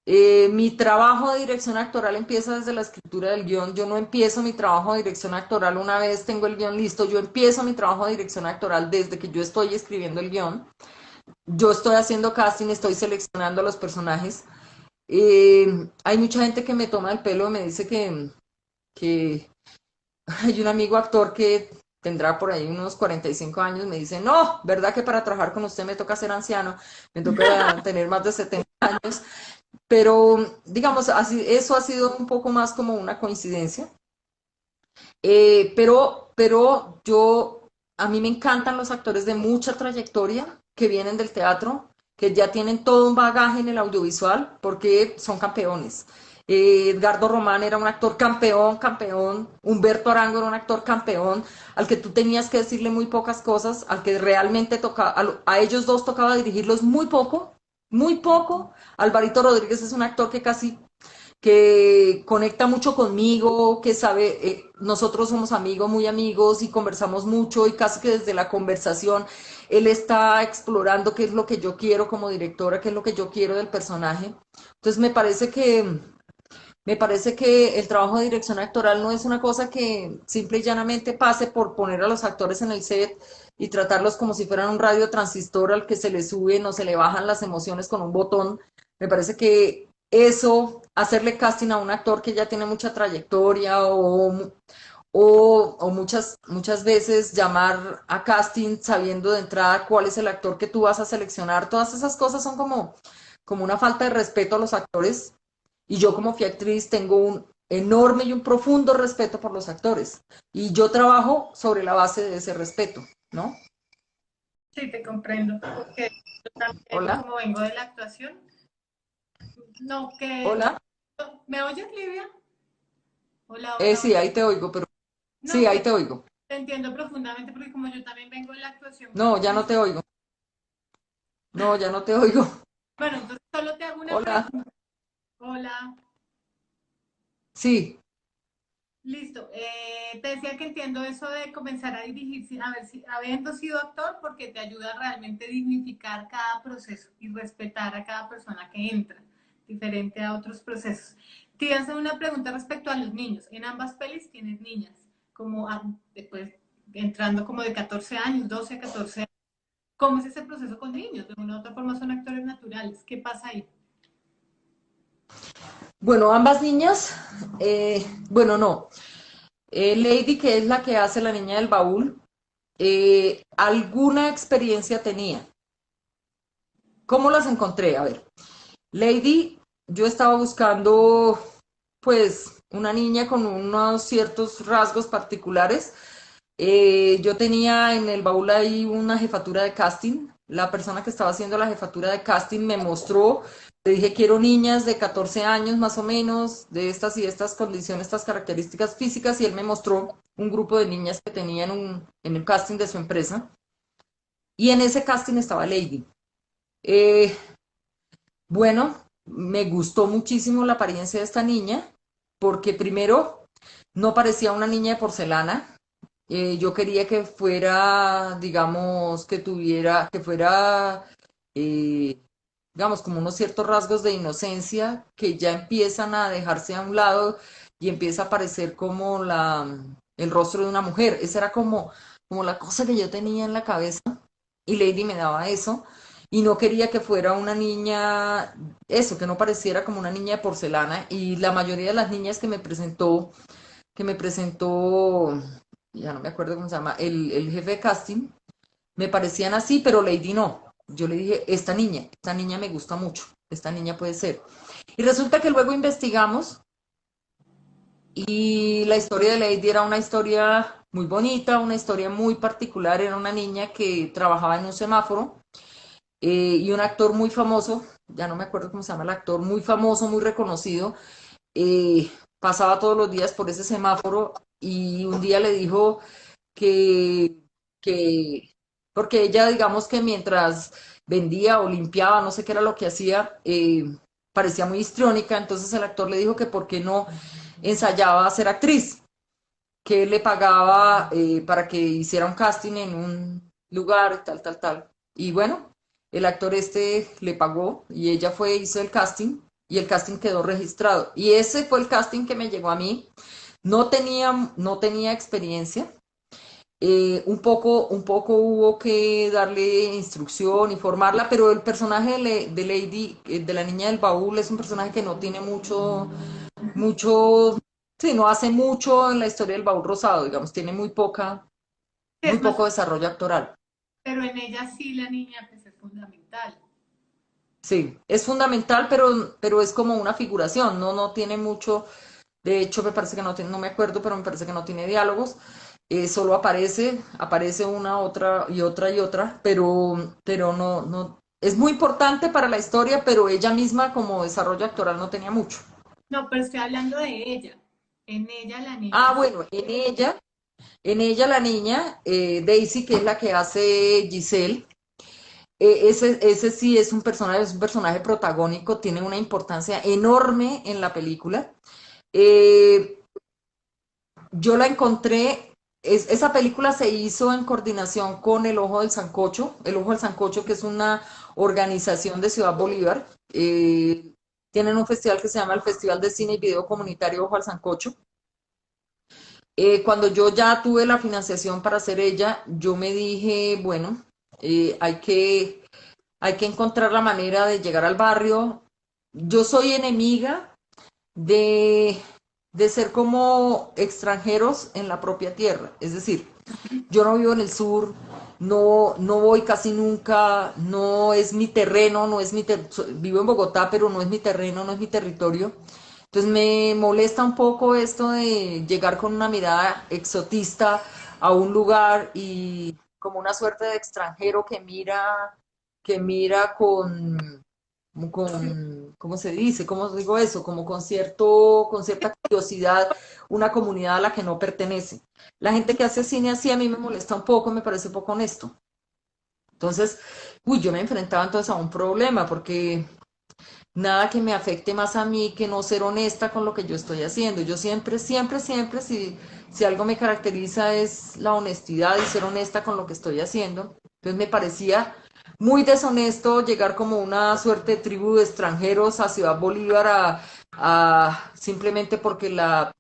Mi trabajo de dirección actoral empieza desde la escritura del guión. Yo no empiezo mi trabajo de dirección actoral una vez tengo el guión listo. Yo empiezo mi trabajo de dirección actoral desde que yo estoy escribiendo el guión. Yo estoy haciendo casting, estoy seleccionando a los personajes. Hay mucha gente que me toma el pelo y me dice que hay un amigo actor que tendrá por ahí unos 45 años, me dice, no, ¿verdad que para trabajar con usted me toca ser anciano? Me toca tener más de 70 años. Pero, digamos, así, eso ha sido un poco más como una coincidencia. Pero a mí me encantan los actores de mucha trayectoria que vienen del teatro, que ya tienen todo un bagaje en el audiovisual, porque son campeones. Edgardo Román era un actor campeón, campeón. Humberto Arango era un actor campeón, al que tú tenías que decirle muy pocas cosas, al que realmente tocaba, a ellos dos tocaba dirigirlos muy poco, muy poco. Alvarito Rodríguez es un actor que conecta mucho conmigo, que sabe, nosotros somos amigos, muy amigos y conversamos mucho y casi que desde la conversación él está explorando qué es lo que yo quiero como directora, qué es lo que yo quiero del personaje. Entonces me parece que el trabajo de dirección actoral no es una cosa que simple y llanamente pase por poner a los actores en el set y tratarlos como si fueran un radiotransistor al que se le suben o se le bajan las emociones con un botón. Me parece que eso, hacerle casting a un actor que ya tiene mucha trayectoria o muchas veces llamar a casting sabiendo de entrada cuál es el actor que tú vas a seleccionar, todas esas cosas son como una falta de respeto a los actores y yo como fui actriz tengo un enorme y un profundo respeto por los actores. Y yo trabajo sobre la base de ese respeto, ¿no? Sí, te comprendo, porque yo también, Hola, como vengo de la actuación, no, que... hola. ¿Me oyes, Livia? Hola, Sí, hola. ahí te oigo, pero sí, No, ahí que te oigo. te entiendo profundamente porque como yo también vengo de la actuación, No, cuando ya no te oigo. No, ya no te oigo. bueno, entonces solo te hago una Hola. pregunta. Hola, Sí, listo. Te decía que entiendo eso de comenzar a dirigir, a ver si habiendo sido actor, porque te ayuda a realmente dignificar cada proceso y respetar a cada persona que entra, diferente a otros procesos. Te iba a hacer una pregunta respecto a los niños. En ambas pelis tienes niñas, como después entrando como de 14 años, 12 a 14 años. ¿Cómo es ese proceso con niños? De una u otra forma son actores naturales. ¿Qué pasa ahí? bueno, ambas niñas, bueno, no. Lady, que es la que hace la niña del baúl, alguna experiencia tenía. ¿Cómo las encontré? A ver, Lady, yo estaba buscando, pues, una niña con unos ciertos rasgos particulares. Yo tenía en el baúl ahí una jefatura de casting. La persona que estaba haciendo la jefatura de casting me mostró, le dije, quiero niñas de 14 años más o menos, de estas y estas condiciones, estas características físicas, y él me mostró un grupo de niñas que tenía en el casting de su empresa. Y en ese casting estaba Lady. Eh, bueno, me gustó muchísimo la apariencia de esta niña, porque primero no parecía una niña de porcelana. Yo quería que fuera, digamos, que fuera, eh, digamos, como unos ciertos rasgos de inocencia que ya empiezan a dejarse a un lado y empieza a aparecer como el rostro de una mujer. Esa era como la cosa que yo tenía en la cabeza y Lady me daba eso. Y no quería que fuera una niña, eso, que no pareciera como una niña de porcelana. Y la mayoría de las niñas que me presentó, ya no me acuerdo cómo se llama, el jefe de casting, me parecían así, pero Lady no. Yo le dije, esta niña me gusta mucho, esta niña puede ser. Y resulta que luego investigamos y la historia de Lady era una historia muy bonita, una historia muy particular, era una niña que trabajaba en un semáforo y un actor muy famoso, ya no me acuerdo cómo se llama el actor, muy famoso, muy reconocido, pasaba todos los días por ese semáforo y un día le dijo que, que porque ella, digamos que mientras vendía o limpiaba, no sé qué era lo que hacía, parecía muy histriónica, entonces el actor le dijo que por qué no ensayaba a ser actriz, que él le pagaba para que hiciera un casting en un lugar, tal, tal, tal. Y bueno, el actor este le pagó y ella fue, hizo el casting y el casting quedó registrado. Y ese fue el casting que me llegó a mí. No tenía experiencia, un poco hubo que darle instrucción y formarla, pero el personaje de Lady, de la niña del baúl, es un personaje que no tiene mucho, sí, no hace mucho en la historia del baúl rosado, digamos, tiene muy Es más, poco desarrollo actoral. pero en ella sí la niña pues es fundamental. Sí, es fundamental, pero es como una figuración, no tiene mucho, de hecho me parece que no tiene, no me acuerdo, pero me parece que no tiene diálogos, solo aparece una, otra y otra y otra, pero no, es muy importante para la historia, pero ella misma como desarrollo actoral no tenía mucho. No, pero estoy hablando de ella. En ella la Ah, niña. bueno, en ella la niña, Daisy, que es la que hace Giselle, ese sí es un personaje protagónico, tiene una importancia enorme en la película. Eh, yo la encontré, esa película se hizo en coordinación con El Ojo del Sancocho, El Ojo del Sancocho, que es una organización de Ciudad Bolívar. Tienen un festival que se llama el Festival de Cine y Video Comunitario Ojo al Sancocho. Cuando yo ya tuve la financiación para hacer ella, yo me dije, bueno, hay que encontrar la manera de llegar al barrio. Yo soy enemiga de, de ser como extranjeros en la propia tierra. Es decir, yo no vivo en el sur, no voy casi nunca, no es mi terreno, no es vivo en Bogotá, pero no es mi terreno, no es mi territorio. Entonces me molesta un poco esto de llegar con una mirada exotista a un lugar y como una suerte de extranjero que mira ¿cómo se dice? ¿Cómo digo eso? Como con cierta curiosidad, una comunidad a la que no pertenece. La gente que hace cine así a mí me molesta un poco, me parece poco honesto. Entonces, yo me enfrentaba entonces a un problema porque nada que me afecte más a mí que no ser honesta con lo que yo estoy haciendo. Yo siempre, si algo me caracteriza es la honestidad y ser honesta con lo que estoy haciendo. Entonces me parecía muy deshonesto llegar como una suerte de tribu de extranjeros a Ciudad Bolívar simplemente porque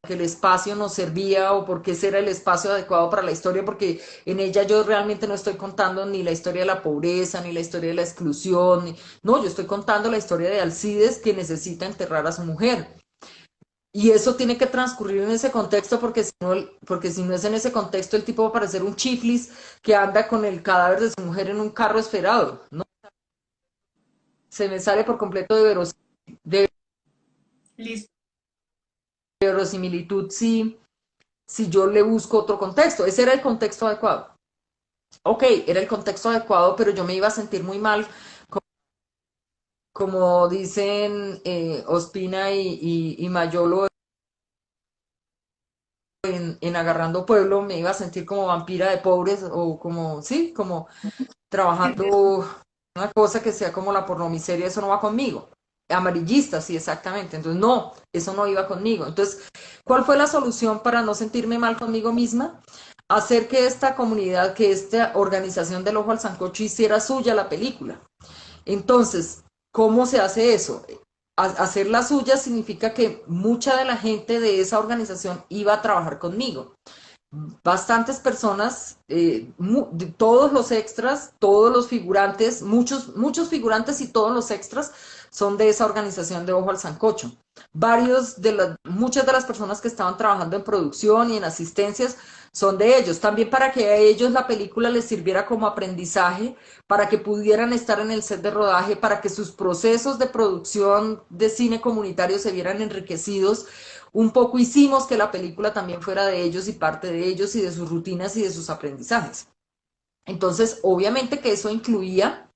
que el espacio nos servía o porque ese era el espacio adecuado para la historia, porque en ella yo realmente no estoy contando ni la historia de la pobreza, ni la historia de la exclusión, no, yo estoy contando la historia de Alcides que necesita enterrar a su mujer. Y eso tiene que transcurrir en ese contexto porque si no es en ese contexto el tipo va a parecer un chiflis que anda con el cadáver de su mujer en un carro esperado, ¿no? Se me sale por completo de Listo. verosimilitud si yo le busco otro contexto. Ese era el contexto adecuado. Ok, era el contexto adecuado, pero yo me iba a sentir muy mal, como dicen Ospina y Mayolo en Agarrando Pueblo, me iba a sentir como vampira de pobres o como, sí, como trabajando una cosa que sea como la pornomiseria, eso no va conmigo. Amarillista, sí, exactamente. Entonces, no, eso no iba conmigo. Entonces, ¿cuál fue la solución para no sentirme mal conmigo misma? Hacer que esta comunidad, que esta organización del Ojo al Sancocho hiciera suya la película. Entonces, ¿cómo se hace eso? Hacerla suya significa que mucha de la gente de esa organización iba a trabajar conmigo. Bastantes personas, todos los extras, todos los figurantes, muchos figurantes y todos los extras son de esa organización de Ojo al Sancocho. Muchas de las personas que estaban trabajando en producción y en asistencias son de ellos. También para que a ellos la película les sirviera como aprendizaje, para que pudieran estar en el set de rodaje, para que sus procesos de producción de cine comunitario se vieran enriquecidos. Un poco hicimos que la película también fuera de ellos y parte de ellos y de sus rutinas y de sus aprendizajes. Entonces, obviamente que eso incluía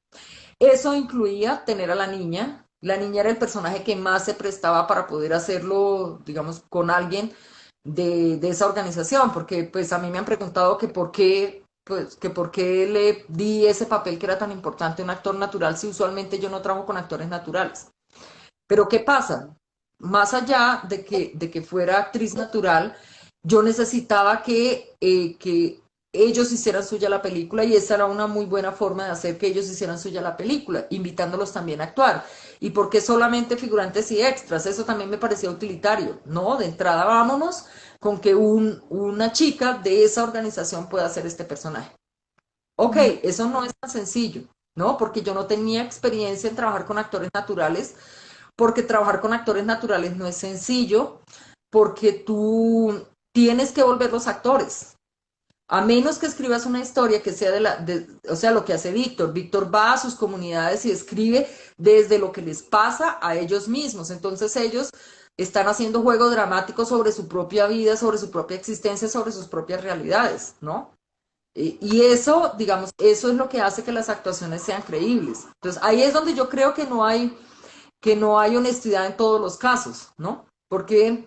tener a la niña. La niña era el personaje que más se prestaba para poder hacerlo, digamos, con alguien de esa organización, porque pues a mí me han preguntado que por qué le di ese papel que era tan importante a un actor natural si usualmente yo no trabajo con actores naturales. Pero ¿qué pasa? Más allá de que fuera actriz natural, yo necesitaba que ellos hicieran suya la película y esa era una muy buena forma de hacer que ellos hicieran suya la película, invitándolos también a actuar. ¿Y por qué solamente figurantes y extras? Eso también me parecía utilitario. No, de entrada vámonos con que una chica de esa organización pueda ser este personaje. Ok, eso no es tan sencillo, ¿no? Porque yo no tenía experiencia en trabajar con actores naturales, porque trabajar con actores naturales no es sencillo, porque tú tienes que volverlos actores. A menos que escribas una historia que sea o sea, lo que hace Víctor. Víctor va a sus comunidades y escribe desde lo que les pasa a ellos mismos. Entonces ellos están haciendo juego dramático sobre su propia vida, sobre su propia existencia, sobre sus propias realidades, ¿no? Y eso, digamos, eso es lo que hace que las actuaciones sean creíbles. Entonces ahí es donde yo creo que no hay honestidad en todos los casos, ¿no? Porque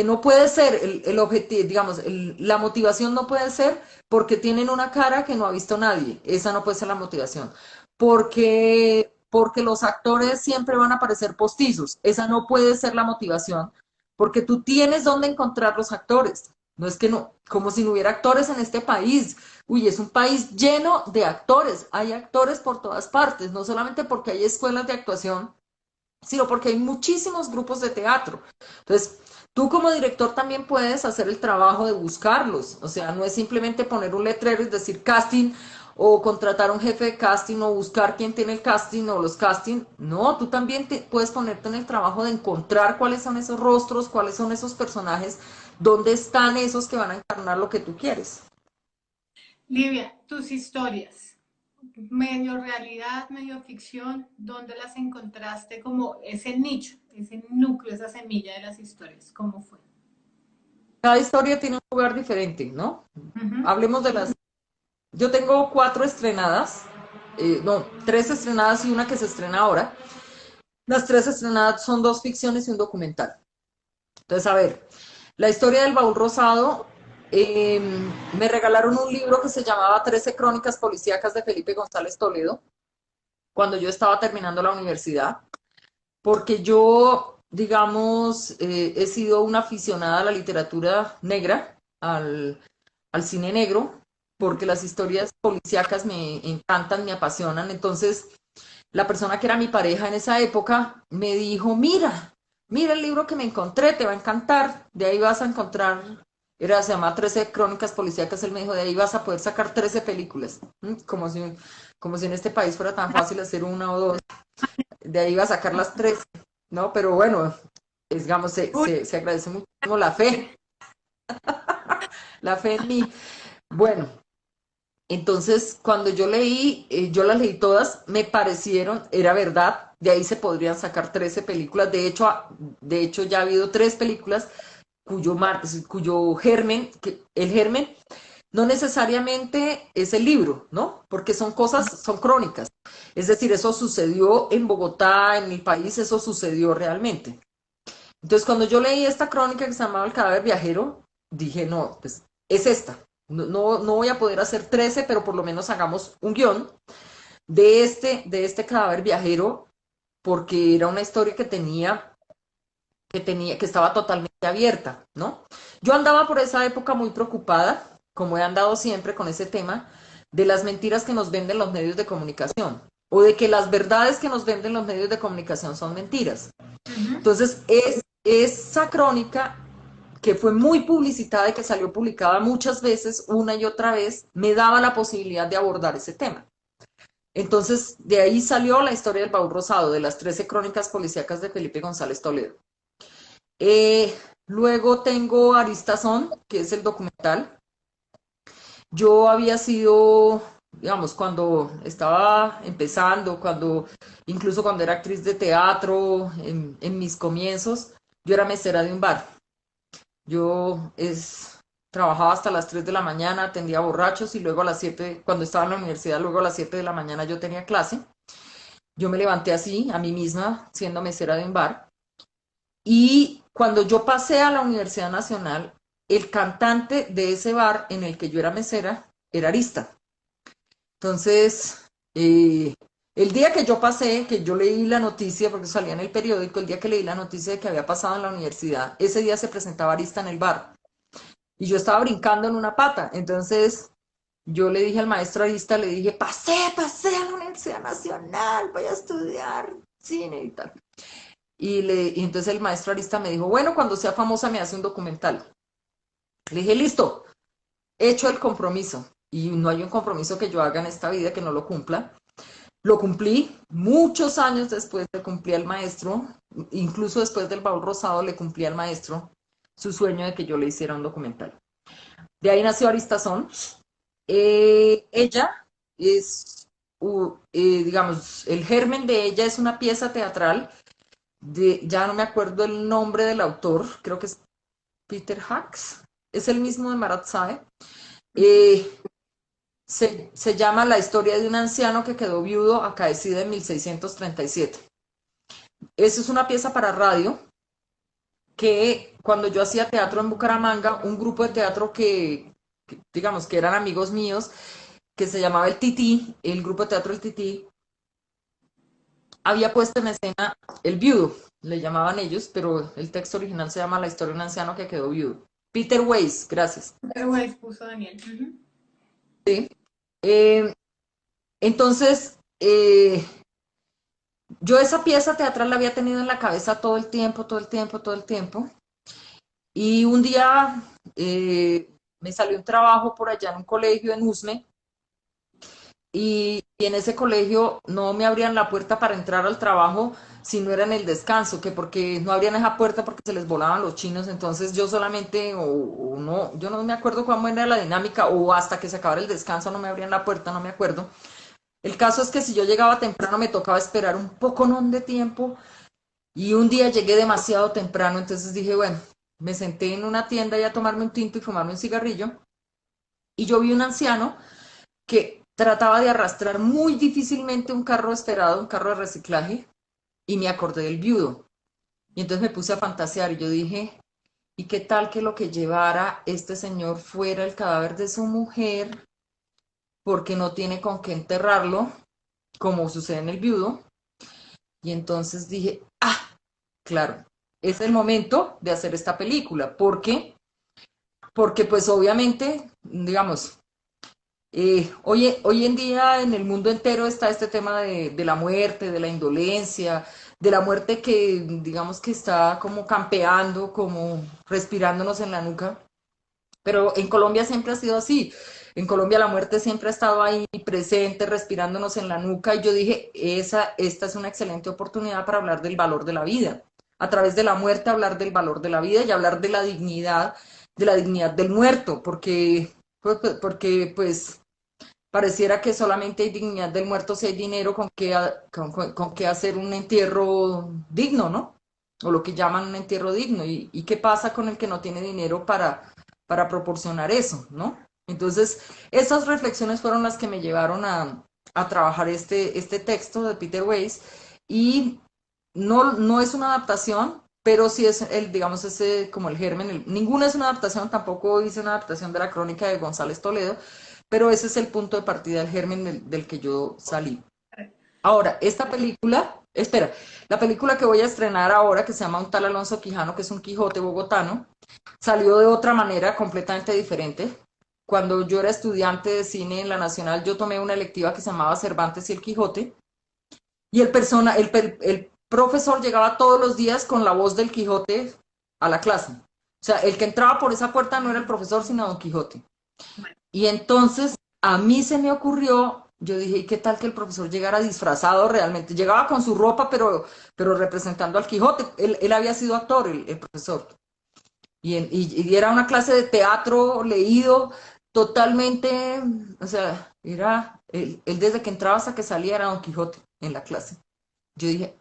no puede ser el objetivo, digamos, la motivación no puede ser porque tienen una cara que no ha visto nadie. Esa no puede ser la motivación. Porque los actores siempre van a parecer postizos. Esa no puede ser la motivación. Porque tú tienes dónde encontrar los actores. No es que no, como si no hubiera actores en este país. Uy, es un país lleno de actores. Hay actores por todas partes, no solamente porque hay escuelas de actuación, sino porque hay muchísimos grupos de teatro. Entonces, tú como director también puedes hacer el trabajo de buscarlos. O sea, no es simplemente poner un letrero y decir casting o contratar a un jefe de casting o buscar quién tiene el casting o los casting. No, tú también puedes ponerte en el trabajo de encontrar cuáles son esos rostros, cuáles son esos personajes, dónde están esos que van a encarnar lo que tú quieres. Livia, tus historias, medio realidad, medio ficción, ¿dónde las encontraste como ese nicho, ese núcleo, esa semilla de las historias? ¿Cómo fue? Cada historia tiene un lugar diferente, ¿no? Ujú. Hablemos de las... Yo tengo 4 estrenadas, no, 3 estrenadas y una que se estrena ahora. Las 3 estrenadas son 2 ficciones y un documental. Entonces, a ver, la historia del baúl rosado, eh, me regalaron un libro que se llamaba 13 crónicas policíacas de Felipe González Toledo cuando yo estaba terminando la universidad, porque yo, digamos, he sido una aficionada a la literatura negra, al cine negro, porque las historias policíacas me encantan, me apasionan. Entonces, la persona que era mi pareja en esa época me dijo, mira el libro que me encontré, te va a encantar, de ahí vas a encontrar, se llama 13 crónicas policíacas, él me dijo, de ahí vas a poder sacar 13 películas. Como si en este país fuera tan fácil hacer una o dos, de ahí va a sacar las 13, ¿no? Pero bueno, digamos, Uy, se agradece muchísimo la fe en mí. Bueno, entonces, cuando yo leí, yo las leí todas, me parecieron, era verdad, de ahí se podrían sacar 13 películas. De hecho ya ha habido 3 películas cuyo germen, el germen no necesariamente es el libro, ¿no? Porque son cosas, son crónicas. Es decir, eso sucedió en Bogotá, en mi país, eso sucedió realmente. Entonces, cuando yo leí esta crónica que se llamaba El cadáver viajero, dije, no, pues es esta. No voy a poder hacer 13, pero por lo menos hagamos un guión de este cadáver viajero, porque era una historia que estaba totalmente abierta, ¿no? Yo andaba por esa época muy preocupada, como he andado siempre con ese tema, de las mentiras que nos venden los medios de comunicación, o de que las verdades que nos venden los medios de comunicación son mentiras. ujú. Entonces, esa crónica que fue muy publicitada y que salió publicada muchas veces, una y otra vez, me daba la posibilidad de abordar ese tema. Entonces, de ahí salió la historia del baúl rosado, de las 13 crónicas policíacas de Felipe González Toledo. Eh, Luego tengo Aristazón, que es el documental. Yo había sido, digamos, cuando estaba empezando, incluso cuando era actriz de teatro, en mis comienzos, yo era mesera de un bar. Yo trabajaba hasta las 3 de la mañana, atendía borrachos y luego a las 7, cuando estaba en la universidad, luego a las 7 de la mañana yo tenía clase. Yo me levanté así, a mí misma, siendo mesera de un bar. Y cuando yo pasé a la Universidad Nacional, el cantante de ese bar en el que yo era mesera era Arista. Entonces, el día que yo pasé, que yo leí la noticia, porque salía en el periódico, el día que leí la noticia de que había pasado en la universidad, ese día se presentaba Arista en el bar. Y yo estaba brincando en una pata. Entonces, yo le dije al maestro Arista, le dije, pasé a la Universidad Nacional, voy a estudiar cine y tal. Y entonces el maestro Arista me dijo, bueno, cuando sea famosa me hace un documental. Le dije, listo, hecho el compromiso. Y no hay un compromiso que yo haga en esta vida que no lo cumpla. Lo cumplí muchos años después, le cumplí al maestro, incluso después del Baúl Rosado le cumplí al maestro su sueño de que yo le hiciera un documental. De ahí nació Aristazón. Ella es, digamos, el germen de ella es una pieza teatral, ya no me acuerdo el nombre del autor, creo que es Peter Hacks, es el mismo de Marat Sae. Se llama La historia de un anciano que quedó viudo acaecida en 1637. Eso es una pieza para radio que cuando yo hacía teatro en Bucaramanga, un grupo de teatro digamos, que eran amigos míos, que se llamaba El Tití, el grupo de teatro El Tití, había puesto en escena El Viudo, le llamaban ellos, pero el texto original se llama La historia de un anciano que quedó viudo. Peter Weiss, gracias. Peter Weiss puso Daniel. Sí. Entonces, yo esa pieza teatral la había tenido en la cabeza todo el tiempo, todo el tiempo, todo el tiempo. Y un día me salió un trabajo por allá en un colegio en Usme y en ese colegio no me abrían la puerta para entrar al trabajo si no era en el descanso, que porque no abrían esa puerta porque se les volaban los chinos, entonces yo solamente, o no, yo no me acuerdo cómo era la dinámica, o hasta que se acabara el descanso no me abrían la puerta, no me acuerdo. El caso es que si yo llegaba temprano me tocaba esperar un poco de tiempo y un día llegué demasiado temprano, entonces dije, bueno, me senté en una tienda y a tomarme un tinto y fumarme un cigarrillo y yo vi un anciano que trataba de arrastrar muy difícilmente un carro esperado, un carro de reciclaje, y me acordé del viudo. Y entonces me puse a fantasear y yo dije, ¿y qué tal que lo que llevara este señor fuera el cadáver de su mujer porque no tiene con qué enterrarlo, como sucede en el viudo? Y entonces dije, ah, claro, es el momento de hacer esta película. ¿Por qué? Porque pues obviamente, digamos, hoy en día en el mundo entero está este tema de la muerte, de la indolencia, de la muerte que digamos que está como campeando, como respirándonos en la nuca. Pero en Colombia siempre ha sido así. En Colombia la muerte siempre ha estado ahí presente, respirándonos en la nuca. Y yo dije, esta es una excelente oportunidad para hablar del valor de la vida. A través de la muerte hablar del valor de la vida y hablar de la dignidad del muerto, porque pues pareciera que solamente hay dignidad del muerto si hay dinero con que hacer un entierro digno, ¿no? O lo que llaman un entierro digno. ¿Y qué pasa con el que no tiene dinero para proporcionar eso, ¿no? Entonces, esas reflexiones fueron las que me llevaron a trabajar este texto de Peter Weiss y no es una adaptación, pero sí es digamos, ese como el germen. Ninguna es una adaptación, tampoco hice una adaptación de la crónica de González Toledo, pero ese es el punto de partida, el germen del que yo salí. Ahora, esta película, espera, la película que voy a estrenar ahora, que se llama Un tal Alonso Quijano, que es un Quijote bogotano, salió de otra manera completamente diferente. Cuando yo era estudiante de cine en la Nacional, yo tomé una electiva que se llamaba Cervantes y el Quijote, y el profesor llegaba todos los días con la voz del Quijote a la clase. O sea, el que entraba por esa puerta no era el profesor, sino Don Quijote. Y entonces a mí se me ocurrió, yo dije, ¿y qué tal que el profesor llegara disfrazado realmente? Llegaba con su ropa, pero representando al Quijote. Él había sido actor, el profesor. Y era una clase de teatro leído totalmente, o sea, era, él desde que entraba hasta que salía era Don Quijote en la clase. Yo dije,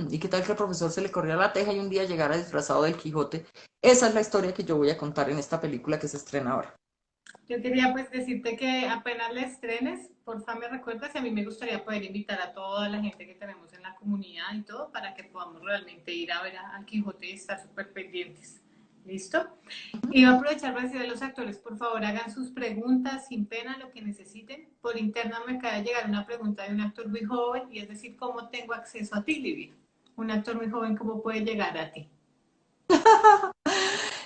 ¿y qué tal que el profesor se le corría la teja y un día llegara disfrazado del Quijote? Esa es la historia que yo voy a contar en esta película que se estrena ahora. Yo quería pues decirte que apenas la estrenes, porfa me recuerdas y a mí me gustaría poder invitar a toda la gente que tenemos en la comunidad y todo para que podamos realmente ir a ver al Quijote y estar súper pendientes. ¿Listo? Y voy a aprovechar para decirle a los actores, por favor, hagan sus preguntas sin pena, lo que necesiten. Por interna me acaba de llegar una pregunta de un actor muy joven y es decir, ¿cómo tengo acceso a ti, Livia? Un actor muy joven, ¿cómo puede llegar a ti?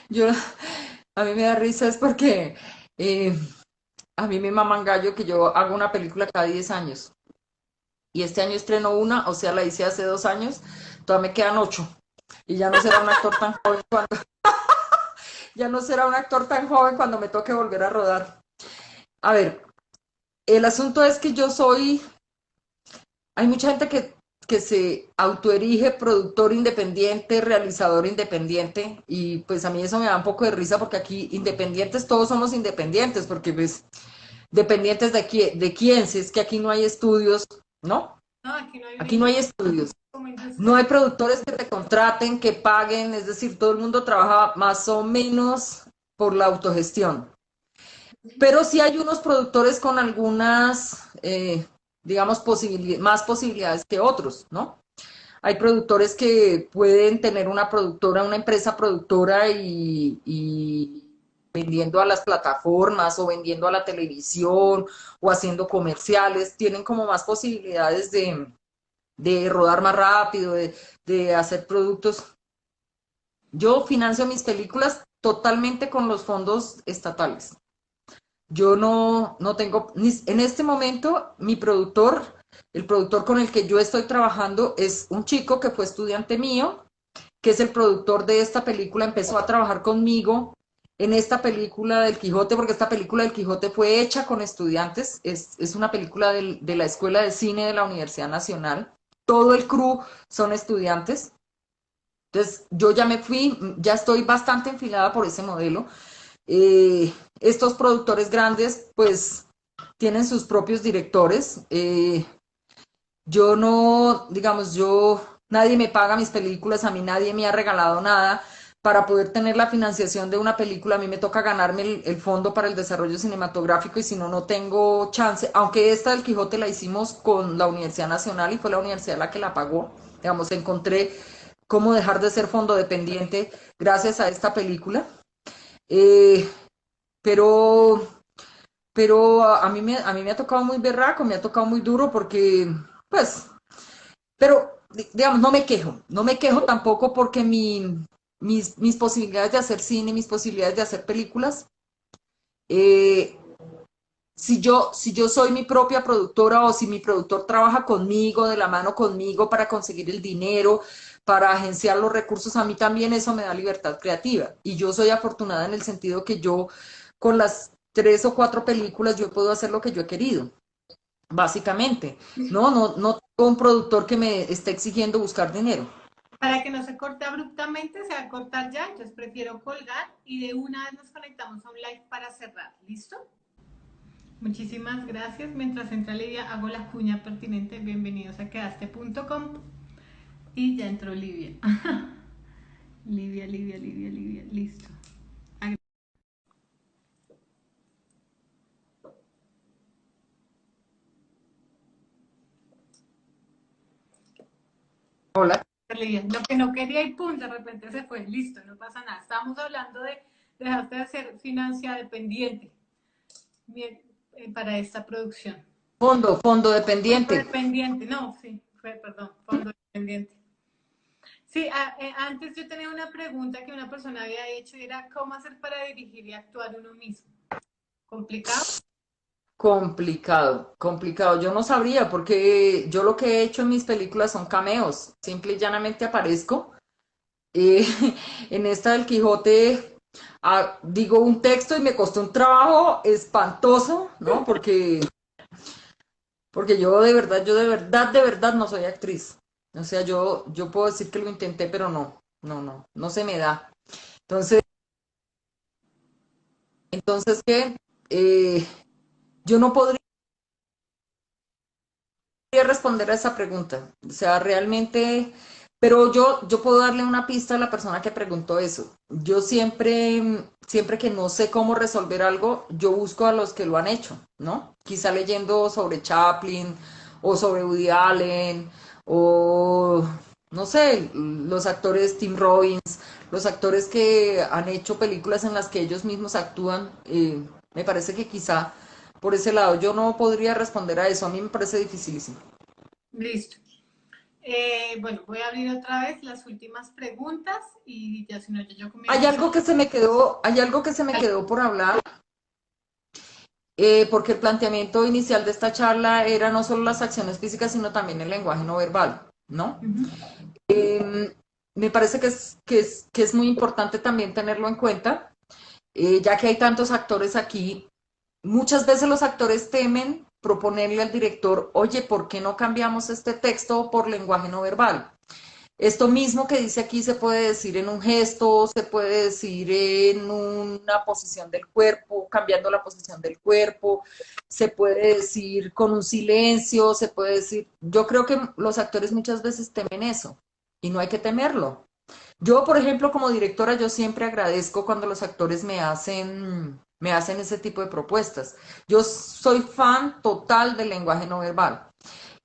Yo, a mí me da risa es porque eh, a mí me maman gallo que yo hago una película cada 10 años. Y este año estreno una, o sea, la hice hace 2 años, todavía me quedan 8. Y ya no será un actor tan joven cuando... ya no será un actor tan joven cuando me toque volver a rodar. A ver, el asunto es que hay mucha gente que se autoerige productor independiente, realizador independiente, y pues a mí eso me da un poco de risa porque aquí independientes, todos somos independientes, porque pues dependientes de quién, si es que aquí no hay estudios, ¿no? No, aquí no hay una Aquí no hay estudios. como No industria. hay productores que te contraten, que paguen, es decir, todo el mundo trabaja más o menos por la autogestión. Pero sí hay unos productores con algunas, digamos, más posibilidades que otros, ¿no? Hay productores que pueden tener una productora, una empresa productora y vendiendo a las plataformas o vendiendo a la televisión o haciendo comerciales, tienen como más posibilidades de rodar más rápido, de hacer productos. Yo financio mis películas totalmente con los fondos estatales. Yo no tengo, en este momento, el productor con el que yo estoy trabajando es un chico que fue estudiante mío, que es el productor de esta película, empezó a trabajar conmigo en esta película del Quijote, porque esta película del Quijote fue hecha con estudiantes, es una película de la Escuela de Cine de la Universidad Nacional, todo el crew son estudiantes, entonces yo ya me fui, ya estoy bastante enfilada por ese modelo. Estos productores grandes pues tienen sus propios directores. Yo no, digamos, nadie me paga mis películas, a mí nadie me ha regalado nada. Para poder tener la financiación de una película, a mí me toca ganarme el fondo para el desarrollo cinematográfico y si no, no tengo chance. Aunque esta del Quijote la hicimos con la Universidad Nacional y fue la universidad la que la pagó. Digamos, encontré cómo dejar de ser fondo dependiente gracias a esta película. Eh, pero a mí me ha tocado muy berraco, me ha tocado muy duro porque, pues, pero, digamos, no me quejo tampoco porque mis posibilidades de hacer cine, mis posibilidades de hacer películas, eh, si yo soy mi propia productora o si mi productor trabaja conmigo, de la mano conmigo para conseguir el dinero, para agenciar los recursos, a mí también eso me da libertad creativa. Y yo soy afortunada en el sentido que yo con las 3 o 4 películas yo puedo hacer lo que yo he querido, básicamente. No tengo un productor que me esté exigiendo buscar dinero. Para que no se corte abruptamente, se va a cortar ya, entonces prefiero colgar y de una vez nos conectamos a un live para cerrar. ¿Listo? Muchísimas gracias. Mientras entra Livia, hago la cuña pertinente. Bienvenidos a quedaste.com. Y ya entró Livia. Livia, Livia, Livia, Livia. Listo. Hola. Livia. Lo que no quería y pum, de repente se fue. Listo, no pasa nada. Estamos hablando de dejaste de ser financia dependiente para esta producción. Fondo Fondo dependiente. dependiente, no, sí, perdón, fondo dependiente. Sí, antes yo tenía una pregunta que una persona había hecho y era ¿cómo hacer para dirigir y actuar uno mismo? ¿Complicado? Complicado, complicado. Yo no sabría porque yo lo que he hecho en mis películas son cameos. Simple y llanamente aparezco. Eh, en esta del Quijote digo un texto y me costó un trabajo espantoso, ¿no? Porque de verdad no soy actriz. O sea, yo puedo decir que lo intenté, pero no se me da. Entonces, ¿qué? Yo no podría responder a esa pregunta. O sea, realmente, pero yo puedo darle una pista a la persona que preguntó eso. Yo siempre que no sé cómo resolver algo, yo busco a los que lo han hecho, ¿no? Quizá leyendo sobre Chaplin o sobre Woody Allen o, no sé, los actores Tim Robbins, los actores que han hecho películas en las que ellos mismos actúan, me parece que quizá por ese lado yo no podría responder a eso, a mí me parece dificilísimo. Listo. Bueno, voy a abrir otra vez las últimas preguntas y ya si no, yo Hay comienzo. algo que se me quedó, hay algo que se me quedó por hablar, porque el planteamiento inicial de esta charla era no solo las acciones físicas, sino también el lenguaje no verbal, ¿no? Me parece que es muy importante también tenerlo en cuenta. ya que hay tantos actores aquí, muchas veces los actores temen proponerle al director, oye, ¿por qué no cambiamos este texto por lenguaje no verbal? Esto mismo que dice aquí se puede decir en un gesto, se puede decir en una posición del cuerpo, cambiando la posición del cuerpo, se puede decir con un silencio, se puede decir, yo creo que los actores muchas veces temen eso y no hay que temerlo. Yo, por ejemplo, como directora, yo siempre agradezco cuando los actores me hacen ese tipo de propuestas. Yo soy fan total del lenguaje no verbal.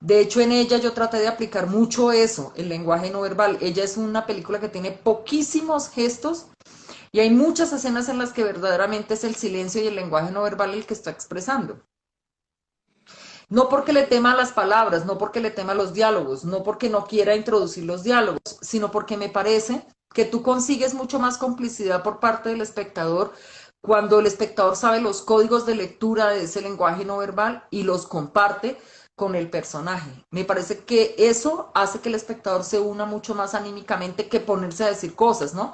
De hecho, en ella yo traté de aplicar mucho eso, el lenguaje no verbal. Ella es una película que tiene poquísimos gestos y hay muchas escenas en las que verdaderamente es el silencio y el lenguaje no verbal el que está expresando. No porque le tema las palabras, no porque le tema los diálogos, no porque no quiera introducir los diálogos, sino porque me parece que tú consigues mucho más complicidad por parte del espectador cuando el espectador sabe los códigos de lectura de ese lenguaje no verbal y los comparte con el personaje. Me parece que eso hace que el espectador se una mucho más anímicamente que ponerse a decir cosas, ¿no?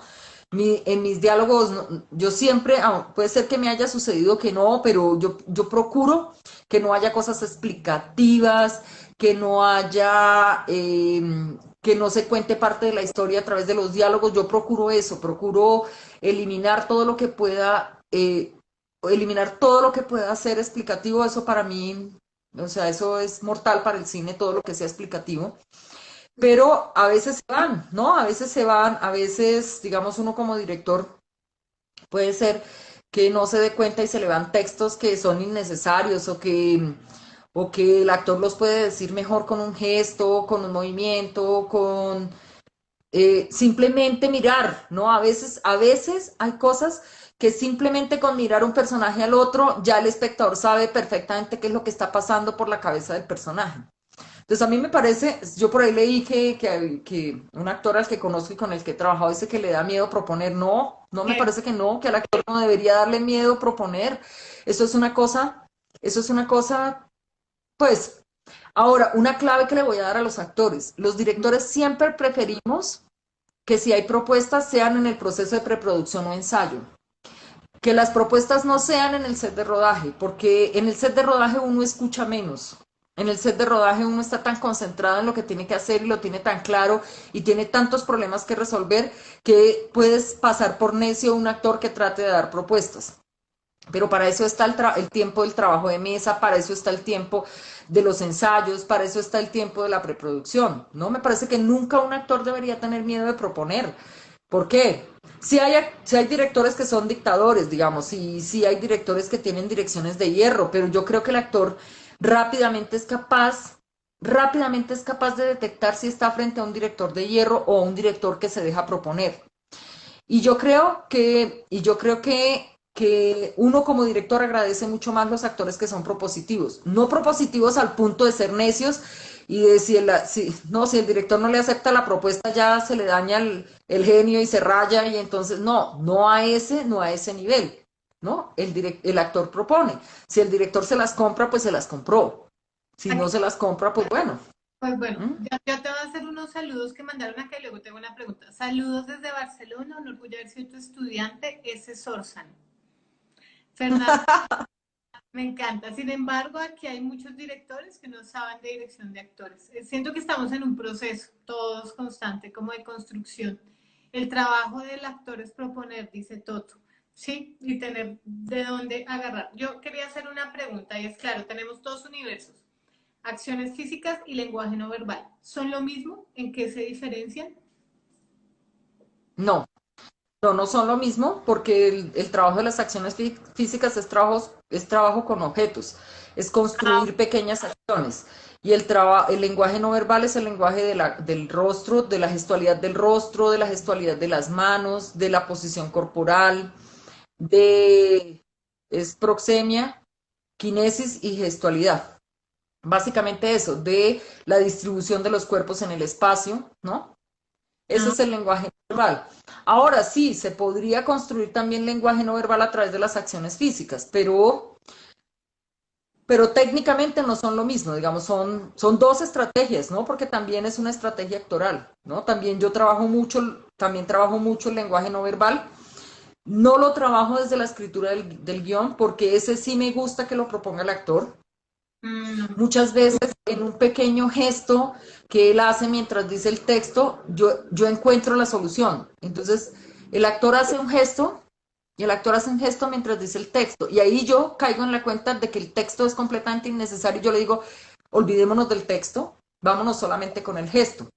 En mis diálogos, yo siempre, puede ser que me haya sucedido que no, pero yo procuro que no haya cosas explicativas, que no haya, que no se cuente parte de la historia a través de los diálogos. Yo procuro eso, procuro eliminar todo lo que pueda, eliminar todo lo que pueda ser explicativo. Eso para mí, o sea, eso es mortal para el cine, todo lo que sea explicativo. Pero a veces se van, ¿no? A veces se van, a veces, digamos, uno como director puede ser que no se dé cuenta y se le van textos que son innecesarios o que el actor los puede decir mejor con un gesto, con un movimiento, con simplemente mirar, ¿no? A veces hay cosas que simplemente con mirar un personaje al otro, ya el espectador sabe perfectamente qué es lo que está pasando por la cabeza del personaje. Entonces a mí me parece, yo por ahí leí que un actor al que conozco y con el que he trabajado dice que le da miedo proponer. No, no me parece que no, que al actor no debería darle miedo proponer. Eso es una cosa, eso es una cosa, pues, ahora, una clave que le voy a dar a los actores. Los directores siempre preferimos que si hay propuestas sean en el proceso de preproducción o ensayo. Que las propuestas no sean en el set de rodaje, porque en el set de rodaje uno escucha menos. En el set de rodaje uno está tan concentrado en lo que tiene que hacer y lo tiene tan claro y tiene tantos problemas que resolver que puedes pasar por necio un actor que trate de dar propuestas. Pero para eso está el tiempo del trabajo de mesa, para eso está el tiempo de los ensayos, para eso está el tiempo de la preproducción. No me parece que nunca un actor debería tener miedo de proponer. ¿Por qué? Si hay directores que son dictadores, digamos, y si hay directores que tienen direcciones de hierro, pero yo creo que el actor rápidamente es capaz, rápidamente es capaz de detectar si está frente a un director de hierro o a un director que se deja proponer. Que uno como director agradece mucho más los actores que son propositivos. No propositivos al punto de ser necios y de si el director no le acepta la propuesta ya se le daña el genio y se raya y entonces no a ese nivel, ¿no? El actor propone. Si el director se las compra, pues se las compró. Si no se las compra, pues bueno. Pues bueno, ¿Mm? ya te voy a hacer unos saludos que mandaron acá y luego tengo una pregunta. Saludos desde Barcelona, un orgullo haber sido tu estudiante, ese Sorzan. Fernando, me encanta. Sin embargo, aquí hay muchos directores que no saben de dirección de actores. Siento que estamos en un proceso, todos constante, como de construcción. El trabajo del actor es proponer, dice Toto, ¿sí? Y tener de dónde agarrar. Yo quería hacer una pregunta y es claro, tenemos dos universos, acciones físicas y lenguaje no verbal. ¿Son lo mismo? ¿En qué se diferencian? No. No son lo mismo porque el trabajo de las acciones físicas es trabajo con objetos, es Ah, construir pequeñas acciones. Y el lenguaje no verbal es el lenguaje del rostro, de la gestualidad del rostro, de la gestualidad de las manos, de la posición corporal, de es proxemia, kinesis y gestualidad. Básicamente eso, de la distribución de los cuerpos en el espacio, ¿no? Ese no. es el lenguaje no verbal. Ahora sí, se podría construir también lenguaje no verbal a través de las acciones físicas, pero técnicamente no son lo mismo, digamos, son dos estrategias, ¿no? Porque también es una estrategia actoral, ¿no? También trabajo mucho el lenguaje no verbal No lo trabajo desde la escritura del guión porque ese sí me gusta que lo proponga el actor. Mm, Muchas veces en un pequeño gesto que él hace mientras dice el texto, yo encuentro la solución. Entonces, el actor hace un gesto y el actor hace un gesto mientras dice el texto. Y ahí yo caigo en la cuenta de que el texto es completamente innecesario. Yo le digo, olvidémonos del texto, vámonos solamente con el gesto.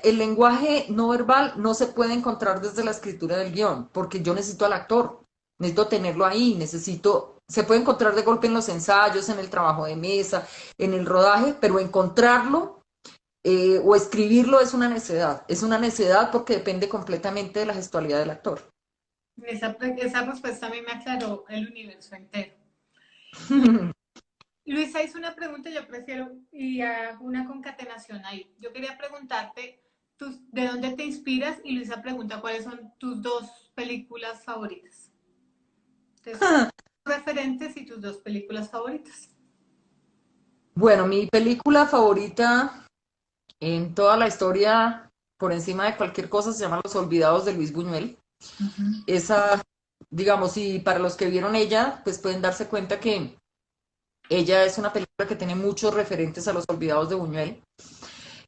El lenguaje no verbal no se puede encontrar desde la escritura del guión, porque yo necesito al actor, necesito tenerlo ahí, se puede encontrar de golpe en los ensayos, en el trabajo de mesa, en el rodaje, pero encontrarlo o escribirlo es una necedad porque depende completamente de la gestualidad del actor. esa respuesta a mí me aclaró el universo entero. Luisa hizo una pregunta, yo prefiero, y hago una concatenación ahí. Yo quería preguntarte de dónde te inspiras y Luisa pregunta cuáles son tus dos películas favoritas. Entonces, referentes y tus dos películas favoritas. Bueno, mi película favorita en toda la historia, por encima de cualquier cosa, se llama Los Olvidados de Luis Buñuel. Uh-huh. Esa, digamos, y para los que vieron ella, pues pueden darse cuenta que ella es una película que tiene muchos referentes a Los Olvidados de Buñuel.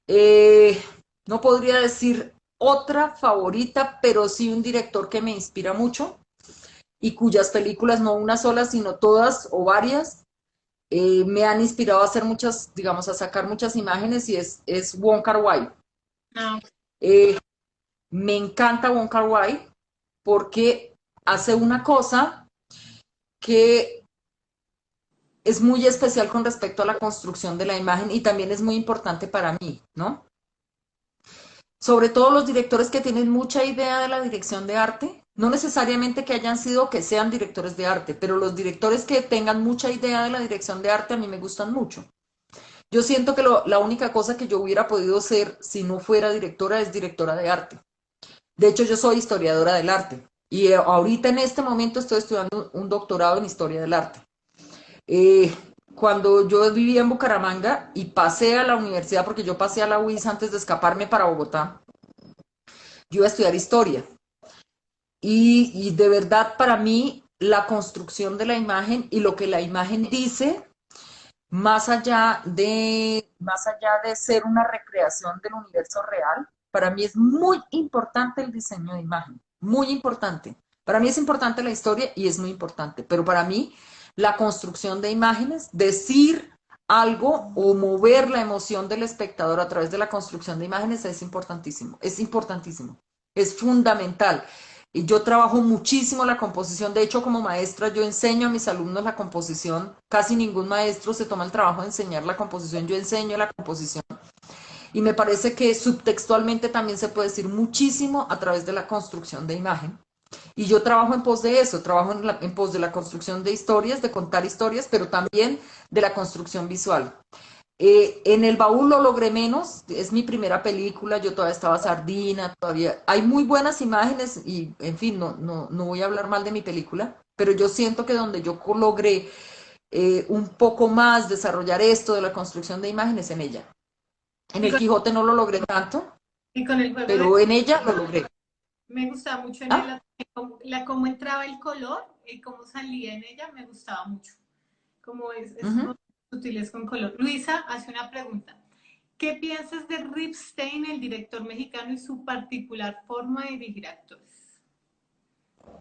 Eh, no podría decir otra favorita, pero sí un director que me inspira mucho y cuyas películas, no una sola, sino todas o varias, me han inspirado a hacer muchas, digamos, a sacar muchas imágenes y es Wong Kar-wai. Ah, Eh, Me encanta Wong Kar-wai porque hace una cosa que es muy especial con respecto a la construcción de la imagen y también es muy importante para mí, ¿no? Sobre todo los directores que tienen mucha idea de la dirección de arte, no necesariamente que hayan sido o que sean directores de arte, pero los directores que tengan mucha idea de la dirección de arte a mí me gustan mucho. Yo siento que la única cosa que yo hubiera podido ser si no fuera directora es directora de arte. De hecho, yo soy historiadora del arte y ahorita en este momento estoy estudiando un doctorado en historia del arte. Eh, Cuando yo vivía en Bucaramanga y pasé a la universidad, porque yo pasé a la UIS antes de escaparme para Bogotá, yo iba a estudiar historia. Y de verdad para mí la construcción de la imagen y lo que la imagen dice, más allá de ser una recreación del universo real, para mí es muy importante el diseño de imagen, muy importante. Para mí es importante la historia y es muy importante, pero para mí la construcción de imágenes, decir algo o mover la emoción del espectador a través de la construcción de imágenes es importantísimo, es fundamental. Y yo trabajo muchísimo la composición, de hecho como maestra yo enseño a mis alumnos la composición, casi ningún maestro se toma el trabajo de enseñar la composición, yo enseño la composición y me parece que subtextualmente también se puede decir muchísimo a través de la construcción de imagen. Y yo trabajo en pos de eso, trabajo en pos de la construcción de historias, de contar historias, pero también de la construcción visual. En El Baúl lo logré menos, es mi primera película, yo todavía estaba sardina, todavía hay muy buenas imágenes y en fin, no voy a hablar mal de mi película, pero yo siento que donde yo logré un poco más desarrollar esto de la construcción de imágenes en ella. En y El con, Quijote no lo logré tanto, y con el juego de pero en ella lo logré. me gustaba mucho en ¿Ah? el, cómo entraba el color y cómo salía en ella, me gustaba mucho. Como es Uh-huh. sutiles con color. Luisa hace una pregunta. ¿Qué piensas de Ripstein, el director mexicano, y su particular forma de dirigir actores?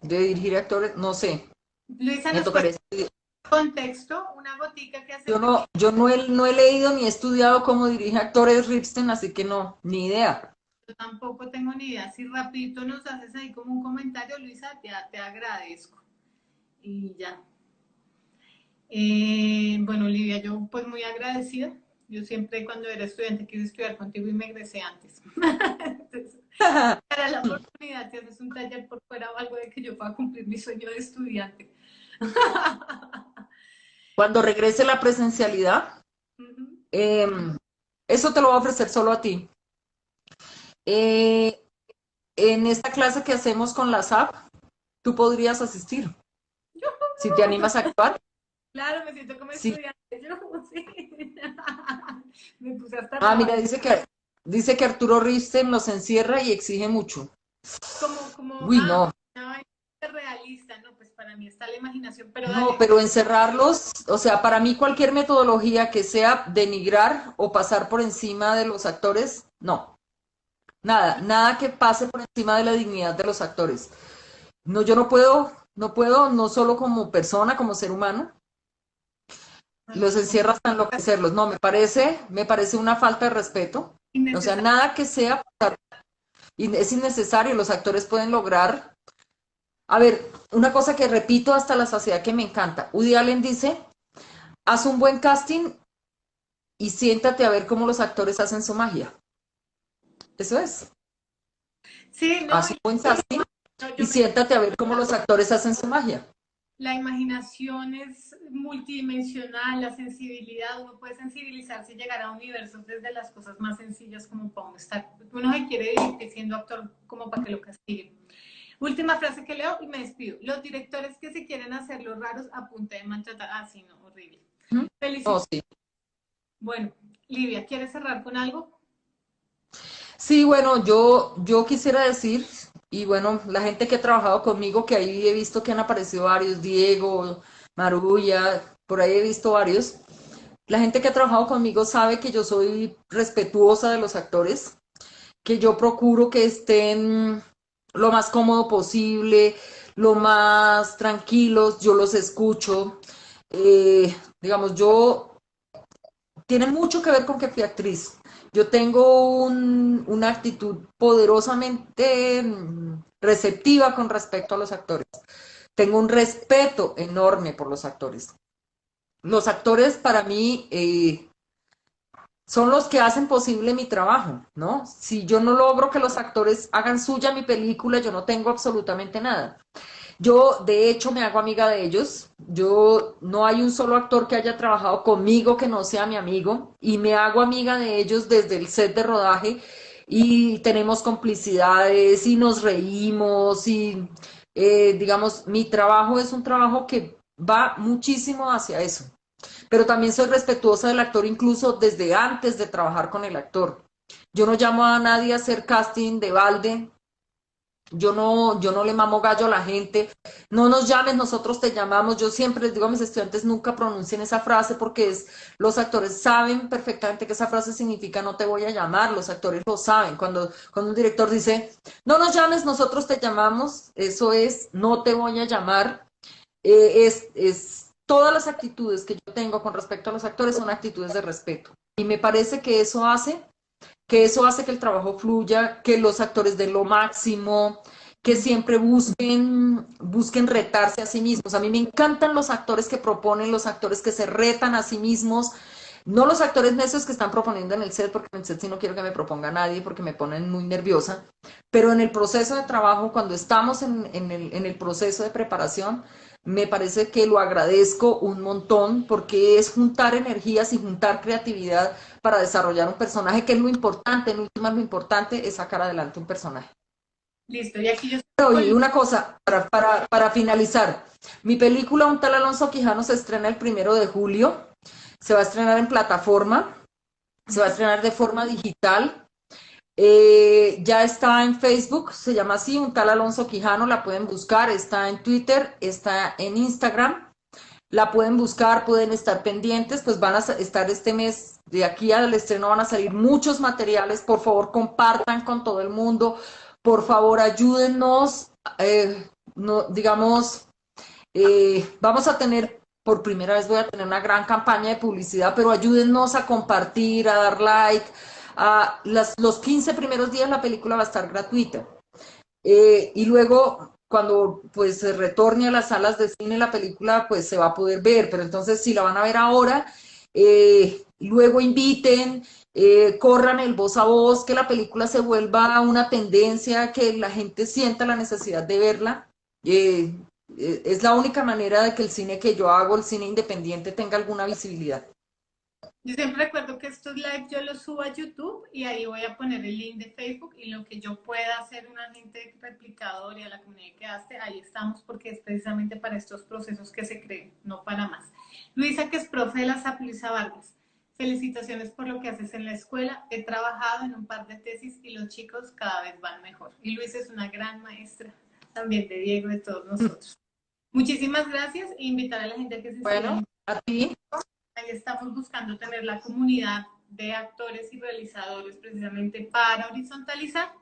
De dirigir actores, no sé, Luisa me nos puede tocaré. dar contexto, una gotica que hace No he leído ni he estudiado cómo dirige actores Ripstein, así que no, ni idea. yo tampoco tengo ni idea. Si rapidito nos haces ahí como un comentario, Luisa, te agradezco. Y ya. Bueno, Olivia, yo pues muy agradecida. Yo siempre cuando era estudiante quise estudiar contigo y me egresé antes. Entonces, para la oportunidad, si haces un taller por fuera o algo de que yo pueda cumplir mi sueño de estudiante. Cuando regrese la presencialidad, Ujú. eh, eso te lo voy a ofrecer solo a ti. Eh, en esta clase que hacemos con la SAP, tú podrías asistir. Si te animas a actuar, Claro, me siento como sí. estudiante. Yo, sí. Me puse hasta Ah, roja. mira, dice que Arturo Ripstein nos encierra y exige mucho. Como, Uy, no. ay, para mí está la imaginación, pero No, dale. pero encerrarlos, o sea, para mí cualquier metodología que sea denigrar o pasar por encima de los actores, no. Nada, nada que pase por encima de la dignidad de los actores. No, yo no puedo, no solo como persona, como ser humano, los encierra hasta enloquecerlos. No, me parece una falta de respeto. O sea, Innecesario. nada que sea, es innecesario, los actores pueden lograr. A ver, una cosa que repito hasta la saciedad que me encanta. Woody Allen dice, haz un buen casting y siéntate a ver cómo los actores hacen su magia. Eso es. Sí, no, Haz un buen casting no, y yo creo siéntate a ver cómo los actores hacen su magia. la imaginación es multidimensional, la sensibilidad, uno puede sensibilizarse y llegar a universos desde las cosas más sencillas como para uno estar, uno se quiere vivir siendo actor como para que lo castiguen. Última frase que leo y me despido. Los directores que se quieren hacer los raros a punta de maltratar, ah, sí, no, horrible. ¿Mm? Oh, Felicito. sí. Bueno, Livia, ¿quieres cerrar con algo? Sí, bueno, yo quisiera decir, y bueno, la gente que ha trabajado conmigo, que ahí he visto que han aparecido varios, Diego, Marulla, por ahí he visto varios. La gente que ha trabajado conmigo sabe que yo soy respetuosa de los actores, que yo procuro que estén lo más cómodo posible, lo más tranquilos, yo los escucho. Digamos, tiene mucho que ver con que fui actriz. Yo tengo una actitud poderosamente receptiva con respecto a los actores. Tengo un respeto enorme por los actores. Los actores para mí son los que hacen posible mi trabajo, ¿no? Si yo no logro que los actores hagan suya mi película, yo no tengo absolutamente nada. Yo, de hecho, me hago amiga de ellos. Yo no hay un solo actor que haya trabajado conmigo que no sea mi amigo y me hago amiga de ellos desde el set de rodaje y tenemos complicidades y nos reímos y, digamos, mi trabajo es un trabajo que va muchísimo hacia eso. Pero también soy respetuosa del actor incluso desde antes de trabajar con el actor. Yo no llamo a nadie a hacer casting de balde, yo no le mamo gallo a la gente, no nos llames, nosotros te llamamos. Yo siempre les digo a mis estudiantes, nunca pronuncien esa frase porque los actores saben perfectamente que esa frase significa no te voy a llamar, los actores lo saben. Cuando un director dice, no nos llames, nosotros te llamamos, eso es, no te voy a llamar. Todas las actitudes que yo tengo con respecto a los actores son actitudes de respeto. Y me parece que el trabajo fluya, que los actores den lo máximo, que siempre busquen retarse a sí mismos. A mí me encantan los actores que proponen, los actores que se retan a sí mismos, no los actores necios que están proponiendo en el set, porque en el set sí no quiero que me proponga nadie porque me ponen muy nerviosa, pero en el proceso de trabajo, cuando estamos en el proceso de preparación, me parece que lo agradezco un montón porque es juntar energías y juntar creatividad para desarrollar un personaje, que es lo importante, en últimas lo importante es sacar adelante un personaje. Listo, y aquí yo Pero, y estoy una cosa, para finalizar, mi película Un tal Alonso Quijano se estrena el 1 de julio, se va a estrenar en plataforma, se va a estrenar de forma digital, ya está en Facebook, se llama así, Un tal Alonso Quijano, la pueden buscar, está en Twitter, está en Instagram, la pueden buscar, pueden estar pendientes, pues van a estar este mes, de aquí al estreno van a salir muchos materiales, por favor compartan con todo el mundo, por favor ayúdennos, no, digamos, vamos a tener, por primera vez voy a tener una gran campaña de publicidad, pero ayúdennos a compartir, a dar like, los 15 primeros días la película va a estar gratuita. Y luego, cuando pues se retorne a las salas de cine, la película pues se va a poder ver, pero entonces si la van a ver ahora, luego inviten, corran el voz a voz, que la película se vuelva una tendencia, que la gente sienta la necesidad de verla. Eh, es la única manera de que el cine que yo hago, el cine independiente, tenga alguna visibilidad. Yo siempre recuerdo que estos live yo los subo a YouTube y ahí voy a poner el link de Facebook y lo que yo pueda hacer un agente replicador y a la comunidad que hace, ahí estamos porque es precisamente para estos procesos que se creen, no para más. Luisa, que es profe de la SAP, Luisa Vargas. Felicitaciones por lo que haces en la escuela. He trabajado en un par de tesis y los chicos cada vez van mejor. Y Luisa es una gran maestra también de Diego, de todos nosotros. Muchísimas gracias e invitar a la gente a que se Bueno, inscriban. a ti. Ahí estamos buscando tener la comunidad de actores y realizadores precisamente para horizontalizar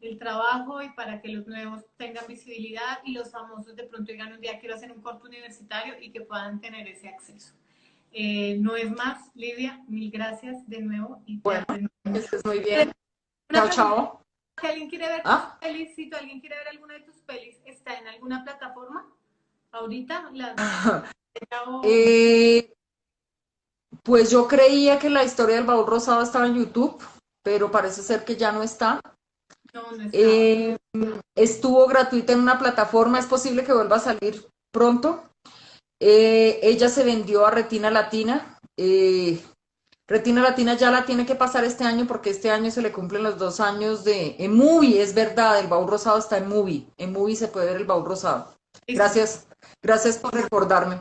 el trabajo y para que los nuevos tengan visibilidad y los famosos de pronto digan un día quiero hacer un corto universitario y que puedan tener ese acceso. No es más, Lidia, mil gracias de nuevo y te Bueno, aprendo que mucho. estés muy bien. Una Chao, pregunta, chao. si alguien quiere ver tus ¿Ah? pelis, si alguien quiere ver alguna de tus pelis, ¿está en alguna plataforma? Ahorita las o Eh, pues yo creía que la historia del baúl rosado estaba en YouTube, pero parece ser que ya no está. no, no está. Eh, Estuvo gratuita en una plataforma, es posible que vuelva a salir pronto. Ella se vendió a Retina Latina. Retina Latina ya la tiene que pasar este año porque este año se le cumplen los 2 años de... En Movie, es verdad, el baúl rosado está en Movie. En Movie se puede ver el baúl rosado. Listo. Gracias, gracias por recordarme.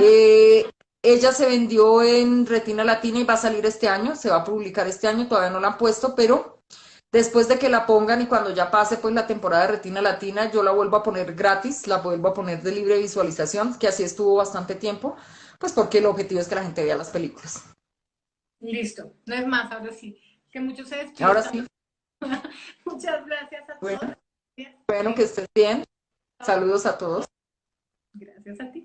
Eh, Ella se vendió en Retina Latina y va a salir este año, se va a publicar este año, todavía no la han puesto, pero después de que la pongan y cuando ya pase pues la temporada de Retina Latina, yo la vuelvo a poner gratis, la vuelvo a poner de libre visualización, que así estuvo bastante tiempo, pues porque el objetivo es que la gente vea las películas. Listo. No es más, ahora sí. Que mucho se Ahora despierta. sí, Muchas gracias a todos. bueno, bueno, que estés bien. Saludos a todos. Gracias a ti.